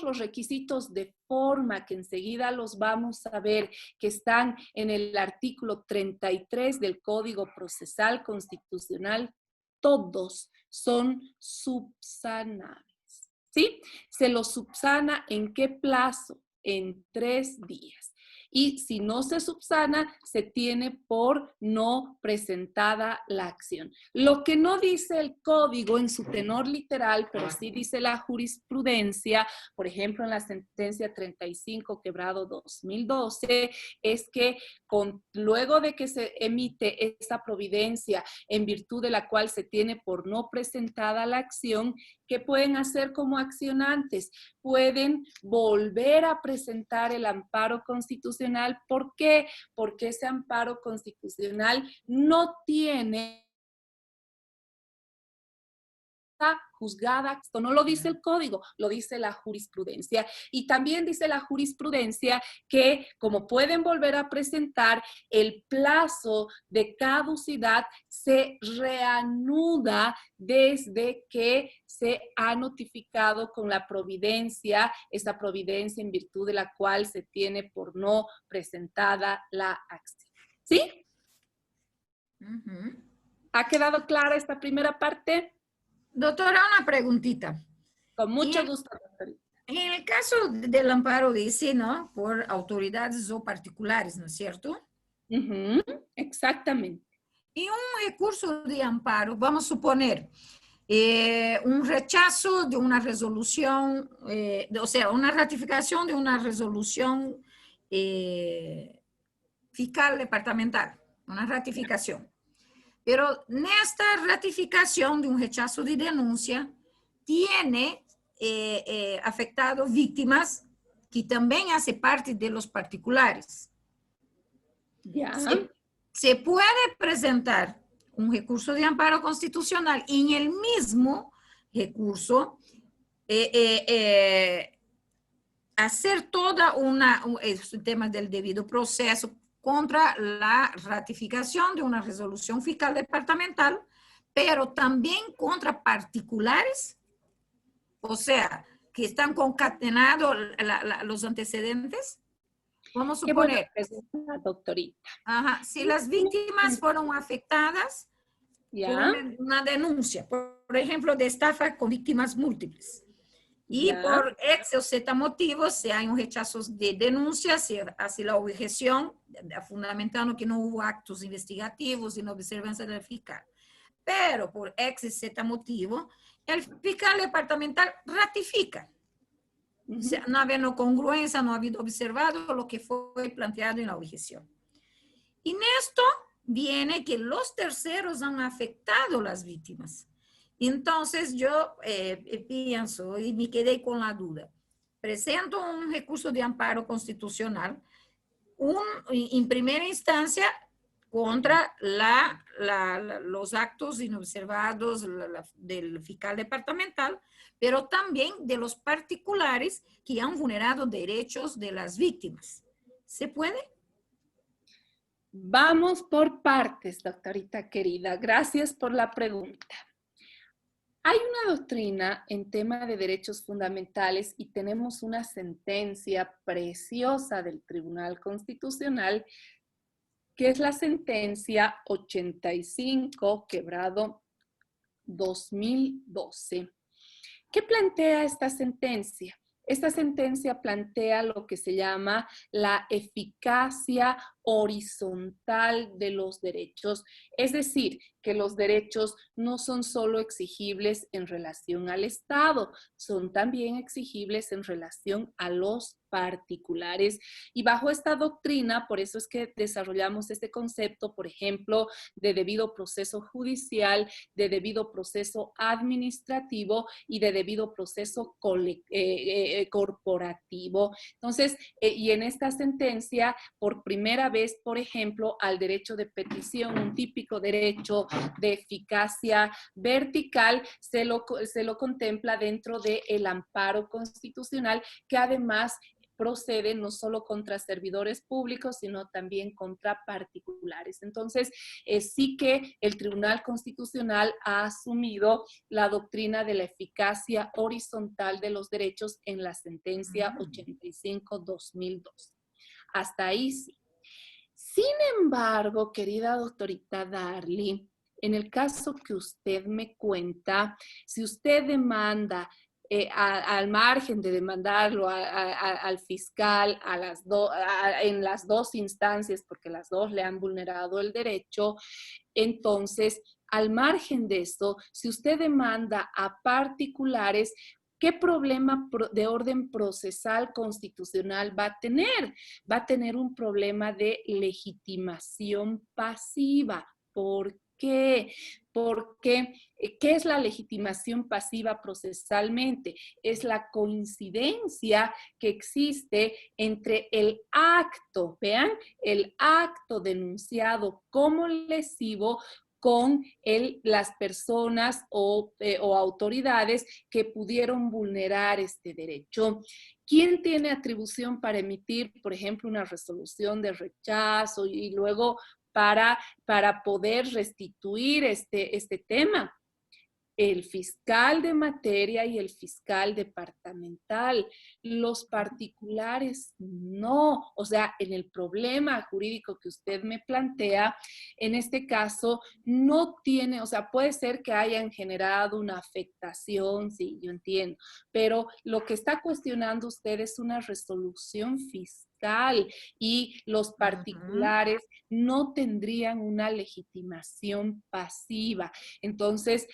los requisitos de forma que enseguida los vamos a ver, que están en el artículo 33 del Código Procesal Constitucional, todos son subsanables. ¿Sí? Se los subsana ¿en qué plazo? En 3 días. Y si no se subsana, se tiene por no presentada la acción. Lo que no dice el código en su tenor literal, pero sí dice la jurisprudencia, por ejemplo, en la sentencia 35/2012, es que luego de que se emite esta providencia en virtud de la cual se tiene por no presentada la acción, ¿qué pueden hacer como accionantes? Pueden volver a presentar el amparo constitucional. ¿Por qué? Porque ese amparo constitucional no tiene juzgada, esto no lo dice el código, lo dice la jurisprudencia. Y también dice la jurisprudencia que como pueden volver a presentar, el plazo de caducidad se reanuda desde que se ha notificado con la providencia, esa providencia en virtud de la cual se tiene por no presentada la acción. ¿Sí? ¿Ha quedado clara esta primera parte? Doctora, una preguntita. Con mucho gusto, doctorita. En el caso del amparo dice, ¿no? Por autoridades o particulares, ¿no es cierto? Exactamente. Y un recurso de amparo, vamos a suponer, un rechazo de una resolución, o sea, una ratificación de una resolución fiscal departamental, una ratificación. Pero esta ratificación de un rechazo de denuncia tiene afectado víctimas que también hace parte de los particulares. Ya. Se puede presentar un recurso de amparo constitucional y en el mismo recurso hacer toda el tema del debido proceso contra la ratificación de una resolución fiscal departamental, pero también contra particulares, o sea, que están concatenados los antecedentes. Vamos a suponer, doctorita. Ajá, si las víctimas fueron afectadas por una denuncia, por ejemplo, de estafa con víctimas múltiples, y por X o Z motivos, si hay un rechazo de denuncia, se hace la objeción, fundamentando que no hubo actos investigativos y no observancia del fiscal. Pero por X y Z motivo, el fiscal departamental ratifica. O sea, no ha habido congruencia, no ha habido observado lo que fue planteado en la objeción. Y en esto viene que los terceros han afectado a las víctimas. Entonces yo pienso y me quedé con la duda. Presento un recurso de amparo constitucional en primera instancia contra los actos inobservados del fiscal departamental, pero también de los particulares que han vulnerado derechos de las víctimas. ¿Se puede? Vamos por partes, doctorita querida. Gracias por la pregunta. Hay una doctrina en tema de derechos fundamentales y tenemos una sentencia preciosa del Tribunal Constitucional, que es la sentencia 85/2012. ¿Qué plantea esta sentencia? Esta sentencia plantea lo que se llama la eficacia horizontal de los derechos, es decir, que los derechos no son solo exigibles en relación al Estado, son también exigibles en relación a los particulares. Y bajo esta doctrina, por eso es que desarrollamos este concepto, por ejemplo, de debido proceso judicial, de debido proceso administrativo y de debido proceso corporativo. Entonces, y en esta sentencia, por primera vez, por ejemplo, al derecho de petición, un típico derecho de eficacia vertical, se lo contempla dentro del amparo constitucional, que además procede no solo contra servidores públicos, sino también contra particulares. Entonces, sí que el Tribunal Constitucional ha asumido la doctrina de la eficacia horizontal de los derechos en la sentencia 85-2002. Hasta ahí sí. Sin embargo, querida doctorita Darly, en el caso que usted me cuenta, si usted demanda al margen de demandarlo al fiscal en las dos instancias, porque las dos le han vulnerado el derecho, entonces, al margen de esto, si usted demanda a particulares, ¿qué problema de orden procesal constitucional va a tener? Va a tener un problema de legitimación pasiva. ¿Por qué? Porque, ¿qué es la legitimación pasiva procesalmente? Es la coincidencia que existe entre el acto, vean, el acto denunciado como lesivo con las personas o autoridades que pudieron vulnerar este derecho. ¿Quién tiene atribución para emitir, por ejemplo, una resolución de rechazo y luego para poder restituir este tema? El fiscal de materia y el fiscal departamental. Los particulares no. O sea, en el problema jurídico que usted me plantea, en este caso no tiene, o sea, puede ser que hayan generado una afectación, sí, yo entiendo, pero lo que está cuestionando usted es una resolución fiscal y los particulares no tendrían una legitimación pasiva. Entonces,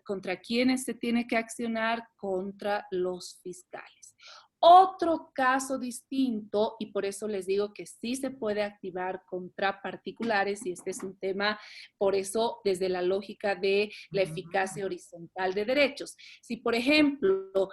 ¿contra quiénes se tiene que accionar? Contra los fiscales. Otro caso distinto, y por eso les digo que sí se puede activar contra particulares, y este es un tema, por eso, desde la lógica de la eficacia horizontal de derechos. Si, por ejemplo,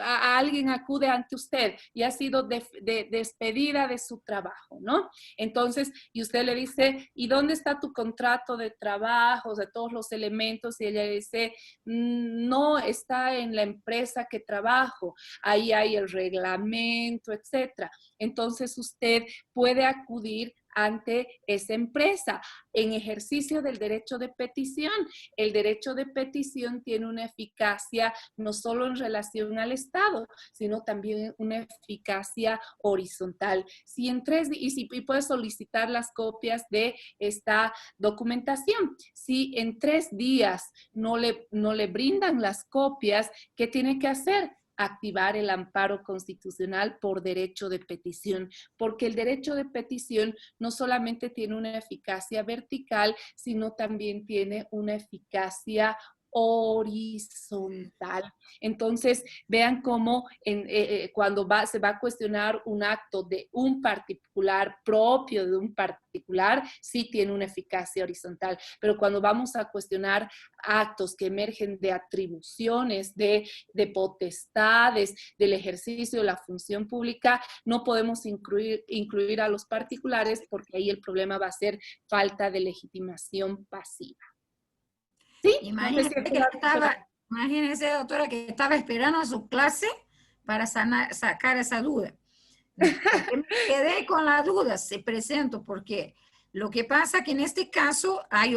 alguien acude ante usted y ha sido despedida de su trabajo, ¿no? Entonces, y usted le dice, ¿y dónde está tu contrato de trabajo, de todos los elementos? Y ella dice, no, está en la empresa que trabajo, ahí hay el reglamento, etcétera. Entonces usted puede acudir ante esa empresa en ejercicio del derecho de petición. El derecho de petición tiene una eficacia no solo en relación al Estado, sino también una eficacia horizontal. Si en y puede solicitar las copias de esta documentación. Si en 3 días no le brindan las copias, ¿qué tiene que hacer? Activar el amparo constitucional por derecho de petición, porque el derecho de petición no solamente tiene una eficacia vertical, sino también tiene una eficacia horizontal. Entonces, vean cómo cuando se va a cuestionar un acto de un particular, propio de un particular, sí tiene una eficacia horizontal, pero cuando vamos a cuestionar actos que emergen de atribuciones, de potestades, del ejercicio de la función pública, no podemos incluir a los particulares porque ahí el problema va a ser falta de legitimación pasiva. ¿Sí? Imagínese, imagínese, doctora, que estaba esperando a su clase para sacar esa duda. Porque me quedé con la duda, se presento, porque lo que pasa que en este caso hay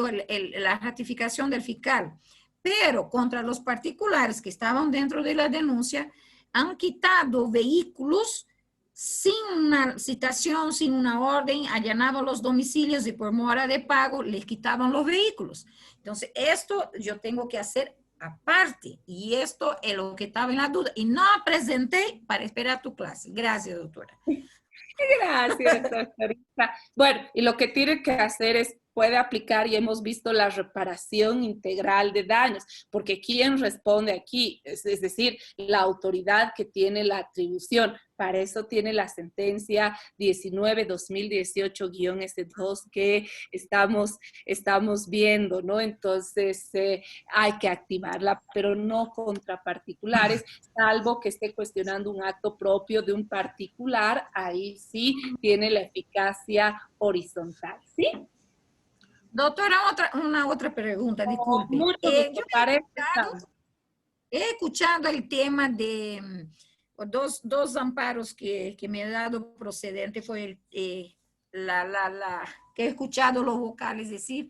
la ratificación del fiscal, pero contra los particulares que estaban dentro de la denuncia, han quitado vehículos sin una citación, sin una orden, allanaban los domicilios y por mora de pago les quitaban los vehículos. Entonces, esto yo tengo que hacer aparte y esto es lo que estaba en la duda y no presenté para esperar tu clase. Gracias, doctora. Gracias, doctorita. Bueno, y lo que tiene que hacer es, puede aplicar, y hemos visto la reparación integral de daños, porque ¿quién responde aquí? Es decir, la autoridad que tiene la atribución. Para eso tiene la sentencia 19-2018-S2 que estamos viendo, ¿no? Entonces, hay que activarla, pero no contra particulares, salvo que esté cuestionando un acto propio de un particular, ahí sí tiene la eficacia horizontal, ¿sí? Doctora, una otra pregunta, disculpe. Mucho gusto, para eso Yo estamos. he escuchado el tema de dos amparos que me ha dado procedente, fue que he escuchado los vocales decir,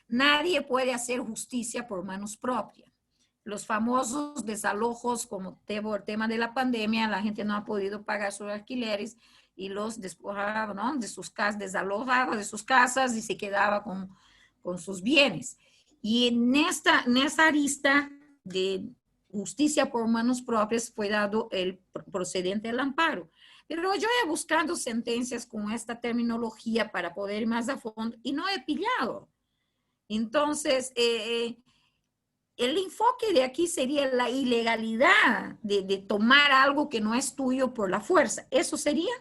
nadie puede hacer justicia por manos propias. Los famosos desalojos, como el tema de la pandemia, la gente no ha podido pagar sus alquileres y los despojaban, ¿no?, de sus casas, desalojaba de sus casas y se quedaba con sus bienes. Y en esta arista de justicia por manos propias fue dado el procedente del amparo. Pero yo he buscado sentencias con esta terminología para poder ir más a fondo y no he pillado. Entonces, el enfoque de aquí sería la ilegalidad de tomar algo que no es tuyo por la fuerza. ¿Eso sería?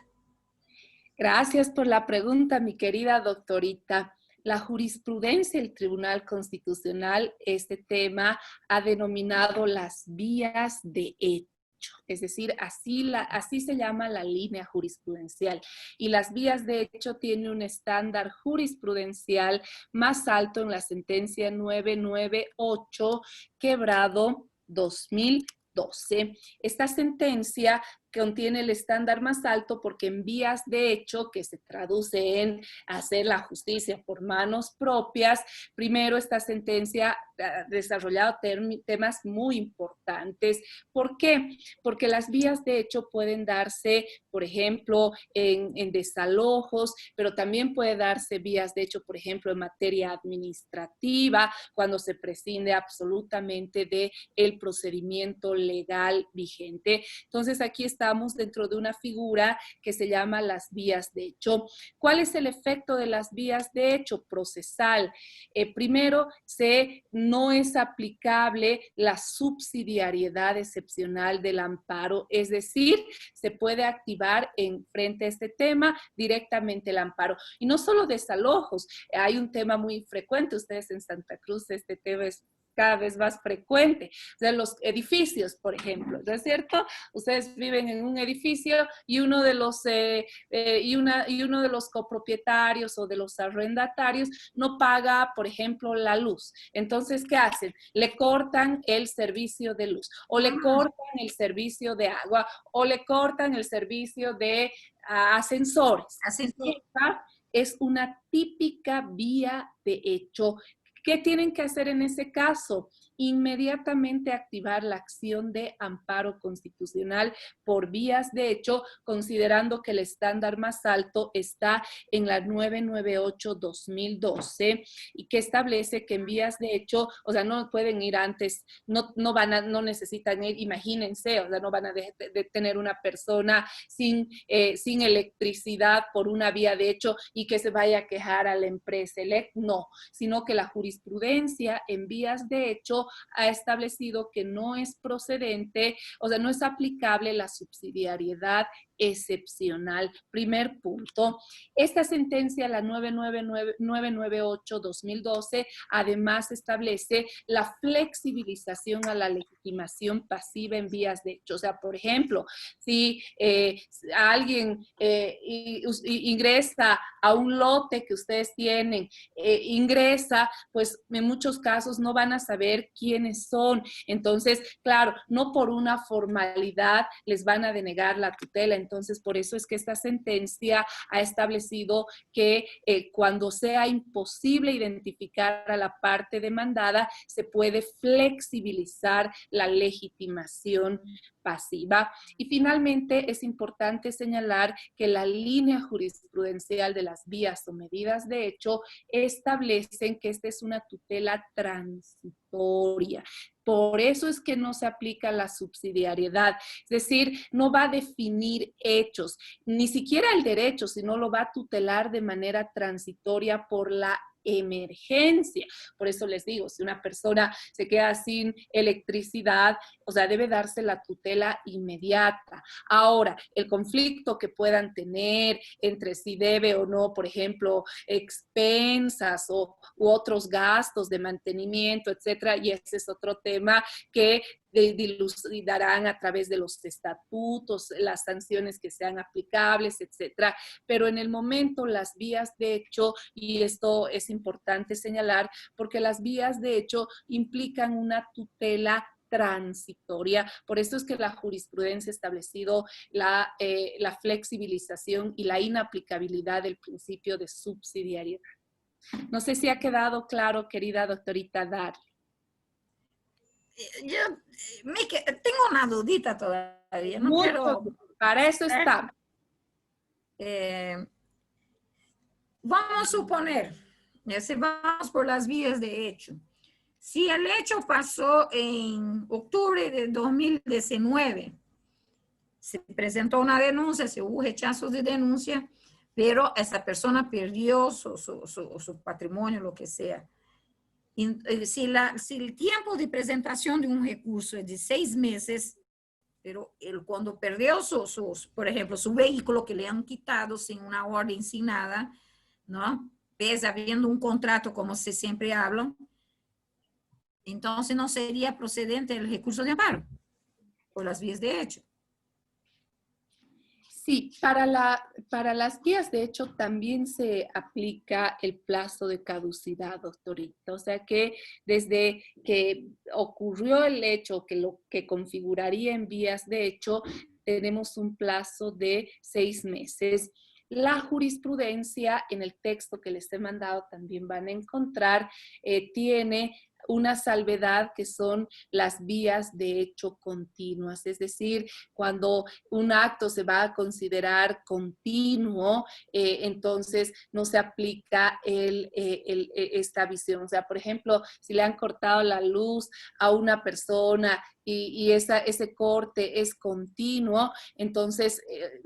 Gracias por la pregunta, mi querida doctorita. La jurisprudencia del Tribunal Constitucional, este tema ha denominado las vías de hecho. Es decir, así se llama la línea jurisprudencial. Y las vías de hecho tienen un estándar jurisprudencial más alto en la sentencia 998, quebrado 2012. Esta sentencia contiene el estándar más alto porque en vías de hecho, que se traduce en hacer la justicia por manos propias, primero esta sentencia ha desarrollado temas muy importantes. ¿Por qué? Porque las vías de hecho pueden darse, por ejemplo, en desalojos, pero también puede darse vías de hecho, por ejemplo, en materia administrativa, cuando se prescinde absolutamente del procedimiento legal vigente. Entonces, aquí estamos dentro de una figura que se llama las vías de hecho. ¿Cuál es el efecto de las vías de hecho? Procesal. Primero, no es aplicable la subsidiariedad excepcional del amparo, es decir, se puede activar en frente a este tema directamente el amparo. Y no solo desalojos, hay un tema muy frecuente, ustedes en Santa Cruz, este tema es cada vez más frecuente, o sea, los edificios, por ejemplo, ¿no es cierto? Ustedes viven en un edificio y uno de los copropietarios o de los arrendatarios no paga, por ejemplo, la luz. Entonces, ¿qué hacen? Le cortan el servicio de luz, o le cortan el servicio de agua, o le cortan el servicio de ascensores. Esta es una típica vía de hecho. ¿Qué tienen que hacer en ese caso? Inmediatamente activar la acción de amparo constitucional por vías de hecho, considerando que el estándar más alto está en la 998-2012 y que establece que en vías de hecho, o sea, no pueden ir antes, no necesitan ir, imagínense, o sea, no van a tener una persona sin electricidad por una vía de hecho y que se vaya a quejar a la empresa no, sino que la jurisprudencia en vías de hecho ha establecido que no es procedente, o sea, no es aplicable la subsidiariedad excepcional. Primer punto. Esta sentencia, la 998-2012, además establece la flexibilización a la legitimación pasiva en vías de hecho. O sea, por ejemplo, si alguien ingresa a un lote que ustedes tienen, ingresa, pues en muchos casos no van a saber quiénes son. Entonces, claro, no por una formalidad les van a denegar la tutela. Entonces, por eso es que esta sentencia ha establecido que cuando sea imposible identificar a la parte demandada, se puede flexibilizar la legitimación pasiva. Y finalmente, es importante señalar que la línea jurisprudencial de las vías o medidas de hecho establecen que esta es una tutela transitiva. transitoria. Por eso es que no se aplica la subsidiariedad, es decir, no va a definir hechos, ni siquiera el derecho, sino lo va a tutelar de manera transitoria por la emergencia. Por eso les digo, si una persona se queda sin electricidad, o sea, debe darse la tutela inmediata. Ahora, el conflicto que puedan tener entre si debe o no, por ejemplo, expensas u otros gastos de mantenimiento, etcétera, y ese es otro tema que dilucidarán a través de los estatutos, las sanciones que sean aplicables, etcétera. Pero en el momento las vías de hecho, y esto es importante señalar, porque las vías de hecho implican una tutela transitoria. Por eso es que la jurisprudencia ha establecido la flexibilización y la inaplicabilidad del principio de subsidiariedad. No sé si ha quedado claro, querida doctorita Darly. Yo tengo una dudita todavía, no Mucho, quiero... para eso está. Vamos a suponer, si vamos por las vías de hecho, si el hecho pasó en octubre de 2019, se presentó una denuncia, se hubo rechazos de denuncia, pero esa persona perdió su patrimonio, lo que sea. Si el tiempo de presentación de un recurso es de 6 meses, pero cuando perdió por ejemplo, su vehículo que le han quitado sin una orden, sin nada, ¿no? Pese habiendo un contrato, como se siempre habla, entonces no sería procedente el recurso de amparo por las vías de hecho. Sí, para las guías de hecho también se aplica el plazo de caducidad, doctorita. O sea que desde que ocurrió el hecho, que lo que configuraría en vías de hecho, tenemos un plazo de 6 meses. La jurisprudencia, en el texto que les he mandado también van a encontrar, tiene una salvedad que son las vías de hecho continuas, es decir, cuando un acto se va a considerar continuo, entonces no se aplica esta visión. O sea, por ejemplo, si le han cortado la luz a una persona y ese corte es continuo, entonces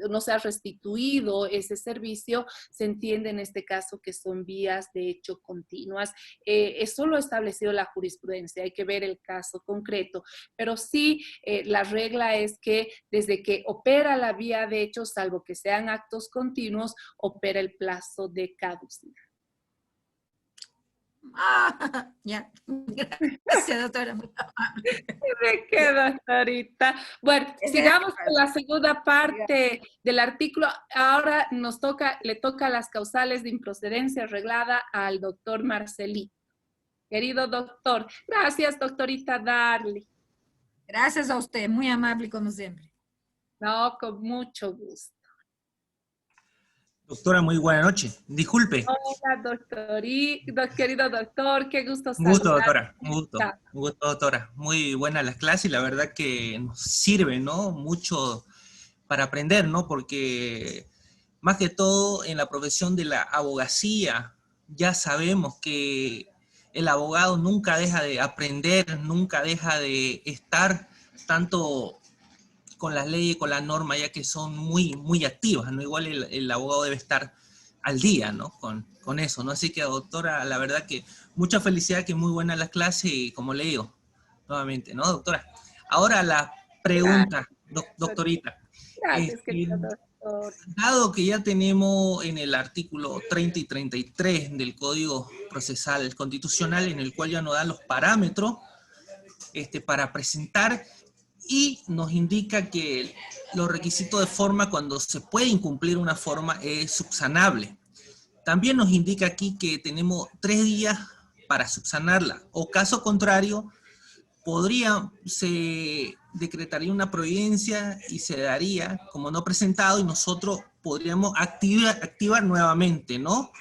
no se ha restituido ese servicio, se entiende en este caso que son vías de hecho continuas. Eso lo ha establecido la jurisprudencia, hay que ver el caso concreto, pero sí la regla es que desde que opera la vía de hecho, salvo que sean actos continuos, opera el plazo de caducidad. Ya. Gracias, doctora. Me quedo hasta ahorita. Bueno, sigamos con la segunda parte del artículo. Ahora le toca las causales de improcedencia arreglada al doctor Marcelí. Querido doctor, gracias, doctorita Darly. Gracias a usted, muy amable como siempre. No, con mucho gusto. Doctora, muy buena noche. Disculpe. Hola, querido doctor, qué gusto Un gusto, saludar. doctora. Un gusto, doctora. Muy buenas las clases y la verdad que nos sirve, ¿no? Mucho para aprender, ¿no? Porque más que todo en la profesión de la abogacía ya sabemos que el abogado nunca deja de aprender, nunca deja de estar tanto con las leyes, con las normas, ya que son muy, muy activas, ¿no? Igual el abogado debe estar al día, ¿no? Con eso, ¿no? Así que, doctora, la verdad que mucha felicidad, que muy buena la clase y como le digo, nuevamente, ¿no, doctora? Ahora la pregunta, doctorita. Gracias, querido doctor. Dado que ya tenemos en el artículo 30 y 33 del Código Procesal Constitucional, en el cual ya nos dan los parámetros para presentar y nos indica que los requisitos de forma, cuando se puede incumplir una forma, es subsanable. También nos indica aquí que tenemos 3 días para subsanarla, o caso contrario, se decretaría una providencia y se daría como no presentado y nosotros podríamos activar nuevamente, ¿no?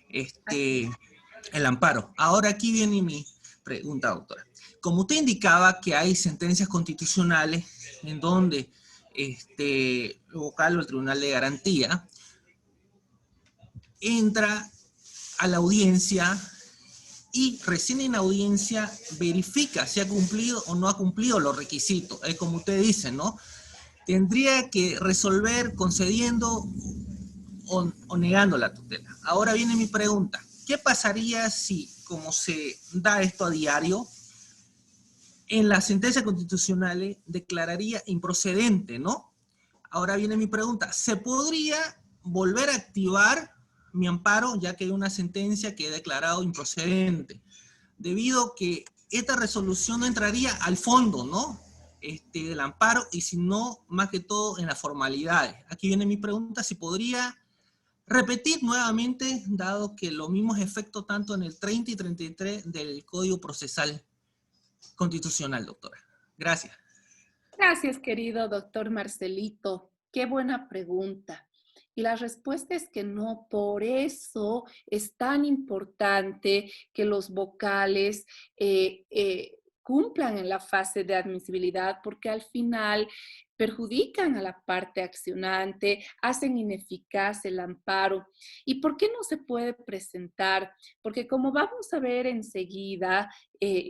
El amparo. Ahora aquí viene mi pregunta, doctora. Como usted indicaba que hay sentencias constitucionales en donde el vocal o el Tribunal de Garantía entra a la audiencia y recién en audiencia verifica si ha cumplido o no ha cumplido los requisitos. Es como usted dice, ¿no? Tendría que resolver concediendo o negando la tutela. Ahora viene mi pregunta. ¿Qué pasaría si, como se da esto a diario, en la sentencia constitucional declararía improcedente, ¿no? Ahora viene mi pregunta. ¿Se podría volver a activar mi amparo, ya que hay una sentencia que he declarado improcedente? Debido a que esta resolución no entraría al fondo, ¿no? Del amparo, y sino más que todo en las formalidades. Aquí viene mi pregunta, si podría repetir nuevamente, dado que los mismos efectos tanto en el 30 y 33 del Código Procesal Constitucional, doctora. Gracias. Gracias, querido doctor Marcelito. Qué buena pregunta. Y la respuesta es que no, por eso es tan importante que los vocales cumplan en la fase de admisibilidad, porque al final perjudican a la parte accionante, hacen ineficaz el amparo. ¿Y por qué no se puede presentar? Porque como vamos a ver enseguida,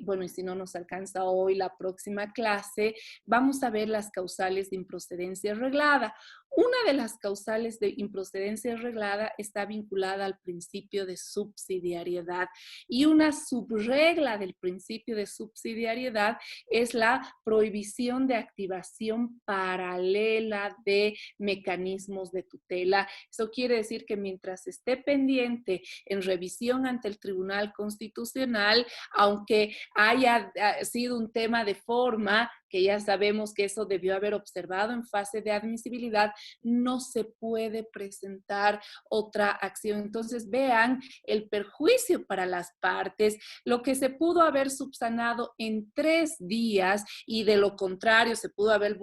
bueno, y si no nos alcanza hoy la próxima clase, vamos a ver las causales de improcedencia arreglada. Una de las causales de improcedencia arreglada está vinculada al principio de subsidiariedad, y una subregla del principio de subsidiariedad es la prohibición de activación paralela de mecanismos de tutela. Eso quiere decir que mientras esté pendiente en revisión ante el Tribunal Constitucional, aunque haya sido un tema de forma, que ya sabemos que eso debió haber observado en fase de admisibilidad, no se puede presentar otra acción. Entonces, vean el perjuicio para las partes, lo que se pudo haber subsanado en 3 días, y de lo contrario se pudo haber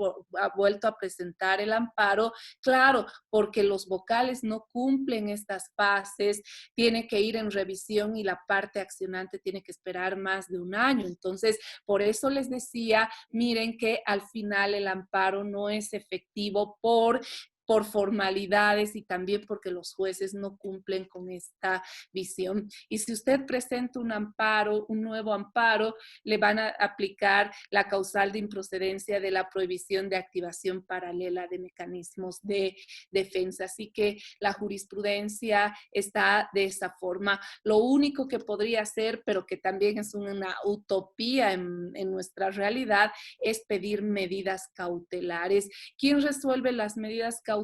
vuelto a presentar el amparo, claro, porque los vocales no cumplen estas fases, tiene que ir en revisión y la parte accionante tiene que esperar más de un año. Entonces, por eso les decía, miren que al final el amparo no es efectivo por formalidades, y también porque los jueces no cumplen con esta visión. Y si usted presenta un amparo, un nuevo amparo, le van a aplicar la causal de improcedencia de la prohibición de activación paralela de mecanismos de defensa. Así que la jurisprudencia está de esa forma. Lo único que podría hacer, pero que también es una utopía en nuestra realidad, es pedir medidas cautelares. ¿Quién resuelve las medidas cautelares?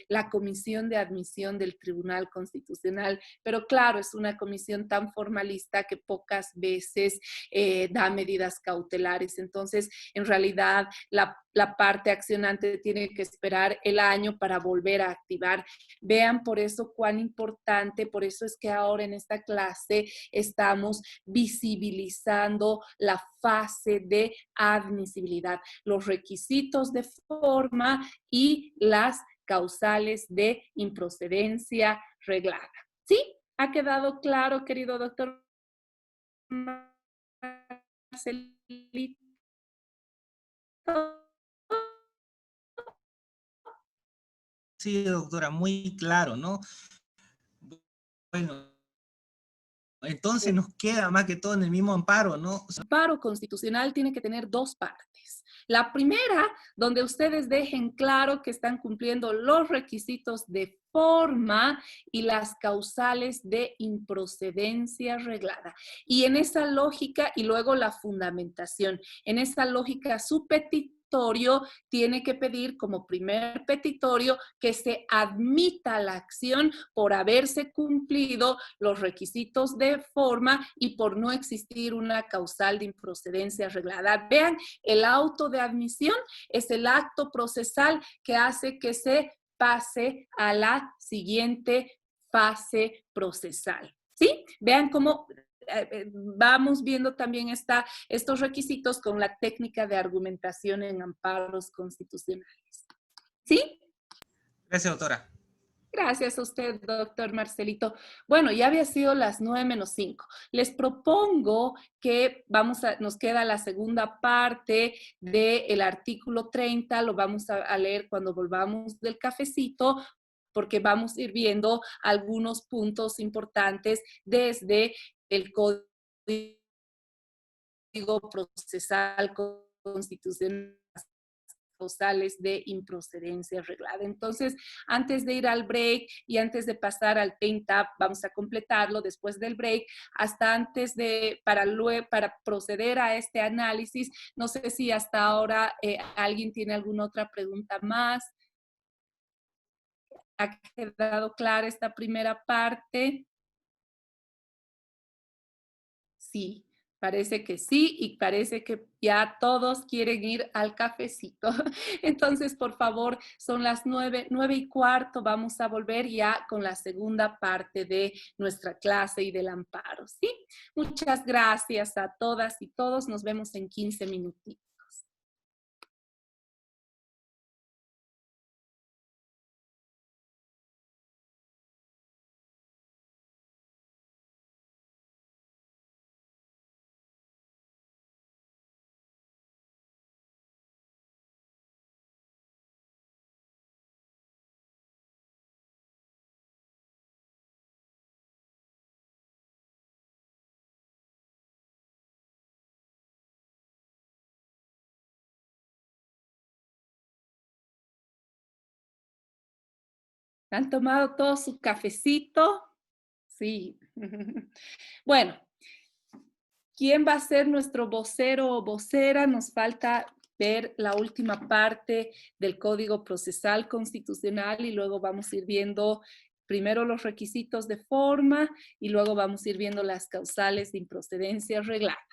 La Comisión de Admisión del Tribunal Constitucional, pero claro, es una comisión tan formalista que pocas veces da medidas cautelares. Entonces, en realidad, la parte accionante tiene que esperar el año para volver a activar. Vean por eso cuán importante, por eso es que ahora en esta clase estamos visibilizando la fase de admisibilidad, los requisitos de forma y las causales de improcedencia reglada. ¿Sí? ¿Ha quedado claro, querido doctor Marcelito? Sí, doctora, muy claro, ¿no? Bueno, entonces nos queda más que todo en el mismo amparo, ¿no? El amparo constitucional tiene que tener 2 partes. La primera, donde ustedes dejen claro que están cumpliendo los requisitos de forma y las causales de improcedencia reglada. Y en esa lógica, y luego la fundamentación, en esa lógica su petitorio tiene que pedir como primer petitorio que se admita la acción por haberse cumplido los requisitos de forma y por no existir una causal de improcedencia arreglada. Vean, el auto de admisión es el acto procesal que hace que se pase a la siguiente fase procesal. ¿Sí? Vean cómo vamos viendo también estos requisitos con la técnica de argumentación en amparos constitucionales. ¿Sí? Gracias, doctora. Gracias a usted, doctor Marcelito. Bueno, ya había sido las 9:05. Les propongo que nos queda la segunda parte del artículo 30, lo vamos a leer cuando volvamos del cafecito, porque vamos a ir viendo algunos puntos importantes desde el Código Procesal Constitucional, causales de improcedencia arreglada. Entonces, antes de ir al break y antes de pasar al Paint Tab, vamos a completarlo después del break, hasta antes de, para proceder a este análisis. No sé si hasta ahora alguien tiene alguna otra pregunta más. ¿Ha quedado clara esta primera parte? Sí. Parece que sí y parece que ya todos quieren ir al cafecito. Entonces, por favor, son las 9:15. Vamos a volver ya con la segunda parte de nuestra clase y del amparo, ¿sí? Muchas gracias a todas y todos. Nos vemos en 15 minutitos. ¿Han tomado todo su cafecito? Sí. Bueno, ¿quién va a ser nuestro vocero o vocera? Nos falta ver la última parte del Código Procesal Constitucional y luego vamos a ir viendo primero los requisitos de forma y luego vamos a ir viendo las causales de improcedencia arreglada.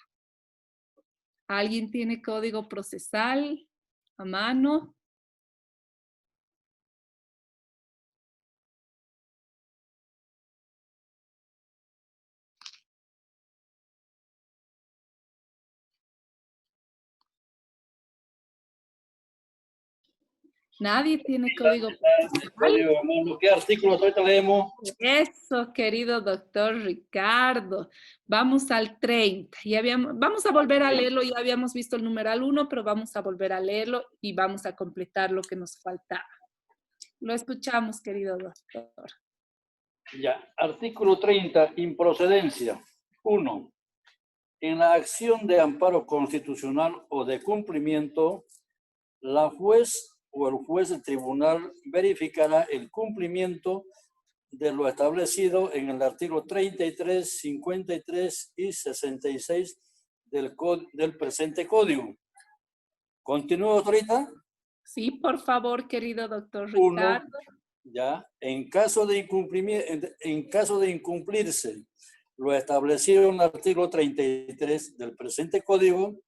¿Alguien tiene Código Procesal a mano? Nadie tiene Código Procesal. ¿Qué artículos ahorita leemos? Eso, querido doctor Ricardo. Vamos al 30. Vamos a volver a leerlo. Ya habíamos visto el numeral 1, pero vamos a volver a leerlo y vamos a completar lo que nos faltaba. Lo escuchamos, querido doctor. Ya, artículo 30, improcedencia. 1. En la acción de amparo constitucional o de cumplimiento, la juez o el juez del tribunal verificará el cumplimiento de lo establecido en el artículo 33, 53 y 66 del presente código. ¿Continúo, autorita? Sí, por favor, querido doctor 1. Ricardo. Ya, en caso de incumplirse lo establecido en el artículo 33 del presente código,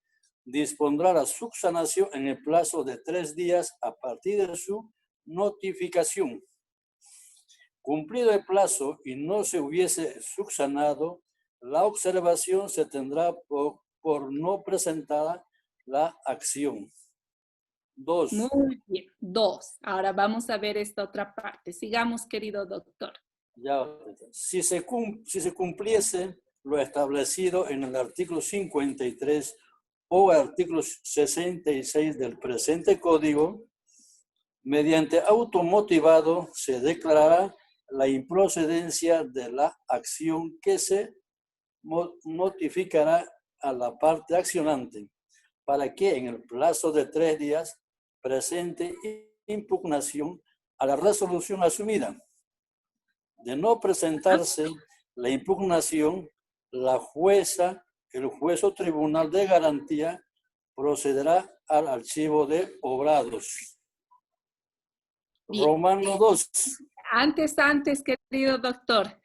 dispondrá la subsanación en el plazo de 3 días a partir de su notificación. Cumplido el plazo y no se hubiese subsanado, la observación se tendrá por no presentada la acción. 2. Muy bien. 2. Ahora vamos a ver esta otra parte. Sigamos, querido doctor. Ya, si se cumpliese lo establecido en el artículo 53 o artículo 66 del presente código, mediante auto motivado se declarará la improcedencia de la acción que se notificará a la parte accionante para que en el plazo de 3 días presente impugnación a la resolución asumida. De no presentarse la impugnación, la jueza, el juez o tribunal de garantía procederá al archivo de obrados. Bien. Romano 2. Antes, querido doctor,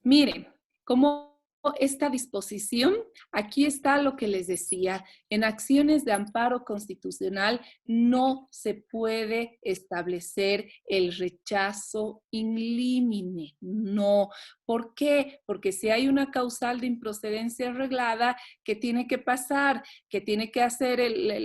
miren, como esta disposición, aquí está lo que les decía, en acciones de amparo constitucional no se puede establecer el rechazo in limine, no. ¿Por qué? Porque si hay una causal de improcedencia arreglada, ¿qué tiene que pasar? ¿Qué tiene que hacer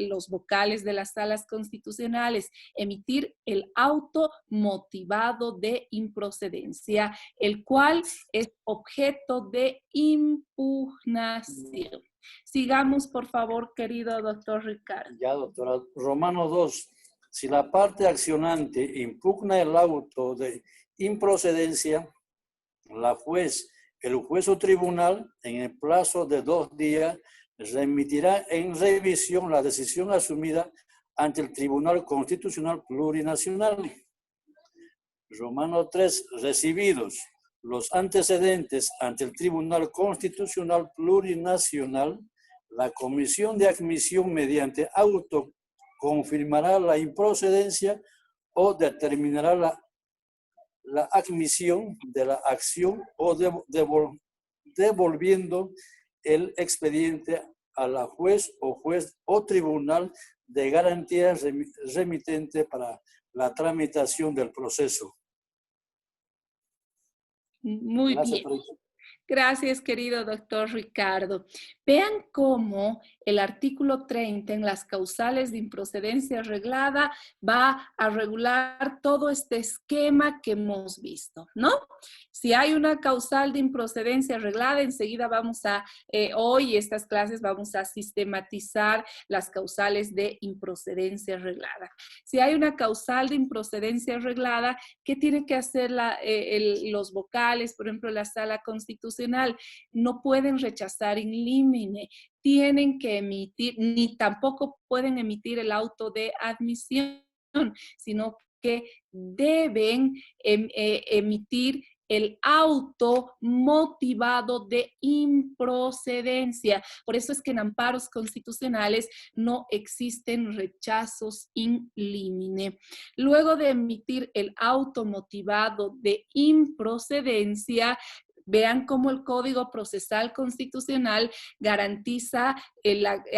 los vocales de las salas constitucionales? Emitir el auto motivado de improcedencia, el cual es objeto de impugnación. Sigamos, por favor, querido doctor Ricardo. Ya, doctora. Romano 2. Si la parte accionante impugna el auto de improcedencia, el juez o tribunal, en el plazo de 2 días, remitirá en revisión la decisión asumida ante el Tribunal Constitucional Plurinacional. Romano 3. Recibidos los antecedentes ante el Tribunal Constitucional Plurinacional, la Comisión de Admisión mediante auto confirmará la improcedencia o determinará la admisión de la acción o devolviendo el expediente a la juez o tribunal de garantía remitente para la tramitación del proceso. Muy Gracias, bien. profesor. Gracias, querido doctor Ricardo. Vean cómo el artículo 30 en las causales de improcedencia arreglada va a regular todo este esquema que hemos visto, ¿no? Si hay una causal de improcedencia arreglada, enseguida vamos a, hoy estas clases vamos a sistematizar las causales de improcedencia arreglada. Si hay una causal de improcedencia arreglada, ¿qué tiene que hacer los vocales, por ejemplo, la Sala Constitucional? No pueden rechazar in limine, tienen que emitir, ni tampoco pueden emitir el auto de admisión, sino que deben emitir el auto motivado de improcedencia. Por eso es que en amparos constitucionales no existen rechazos in limine. Luego de emitir el auto motivado de improcedencia, vean cómo el Código Procesal Constitucional garantiza,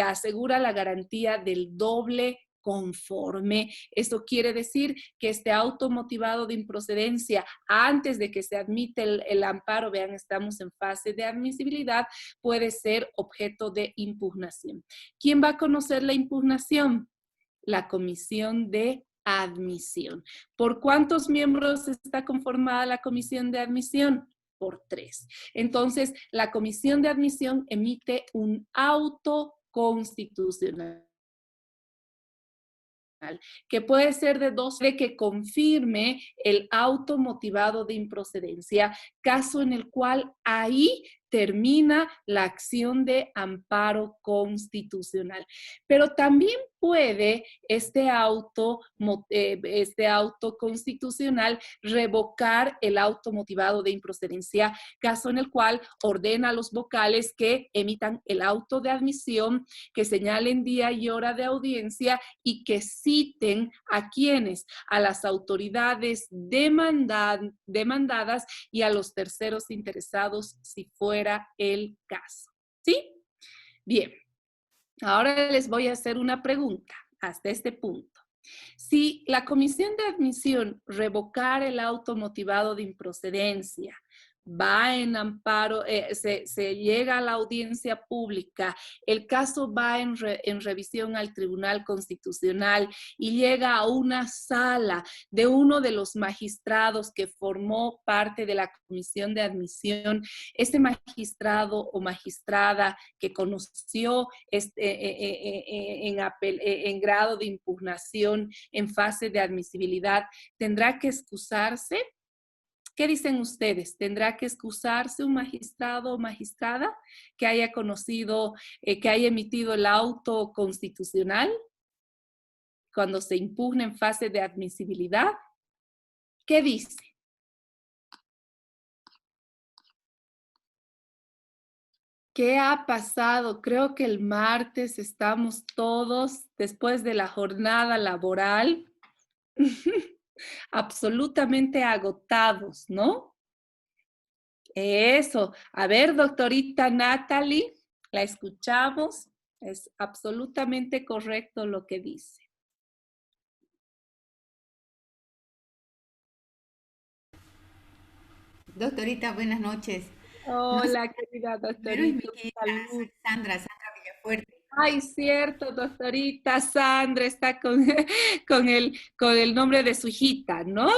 asegura la garantía del doble conforme. Esto quiere decir que este auto motivado de improcedencia, antes de que se admite el amparo, vean, estamos en fase de admisibilidad, puede ser objeto de impugnación. ¿Quién va a conocer la impugnación? La Comisión de Admisión. ¿Por cuántos miembros está conformada la Comisión de Admisión? Por 3. Entonces, la Comisión de Admisión emite un auto constitucional, que puede ser de 2, de que confirme el auto motivado de improcedencia, caso en el cual ahí termina la acción de amparo constitucional. Pero también puede este auto constitucional revocar el auto motivado de improcedencia, caso en el cual ordena a los vocales que emitan el auto de admisión, que señalen día y hora de audiencia y que citen a quienes, a las autoridades demandadas y a los terceros interesados si fuera el caso. ¿Sí? Bien. Ahora les voy a hacer una pregunta hasta este punto. Si la Comisión de Admisión revocara el auto motivado de improcedencia, va en amparo, se llega a la audiencia pública, el caso va en revisión al Tribunal Constitucional y llega a una sala de uno de los magistrados que formó parte de la Comisión de Admisión, este magistrado o magistrada que conoció en grado de impugnación en fase de admisibilidad, ¿tendrá que excusarse? ¿Qué dicen ustedes? ¿Tendrá que excusarse un magistrado o magistrada que haya conocido, que haya emitido el auto constitucional cuando se impugna en fase de admisibilidad? ¿Qué dice? ¿Qué ha pasado? Creo que el martes estamos todos, después de la jornada laboral, absolutamente agotados, ¿no? Eso. A ver, doctorita Natalie, la escuchamos. Es absolutamente correcto lo que dice. Doctorita, buenas noches. Hola, querida doctorita. Salud. Sandra Villafuerte. Ay, cierto, doctorita Sandra está con el nombre de su hijita, ¿no?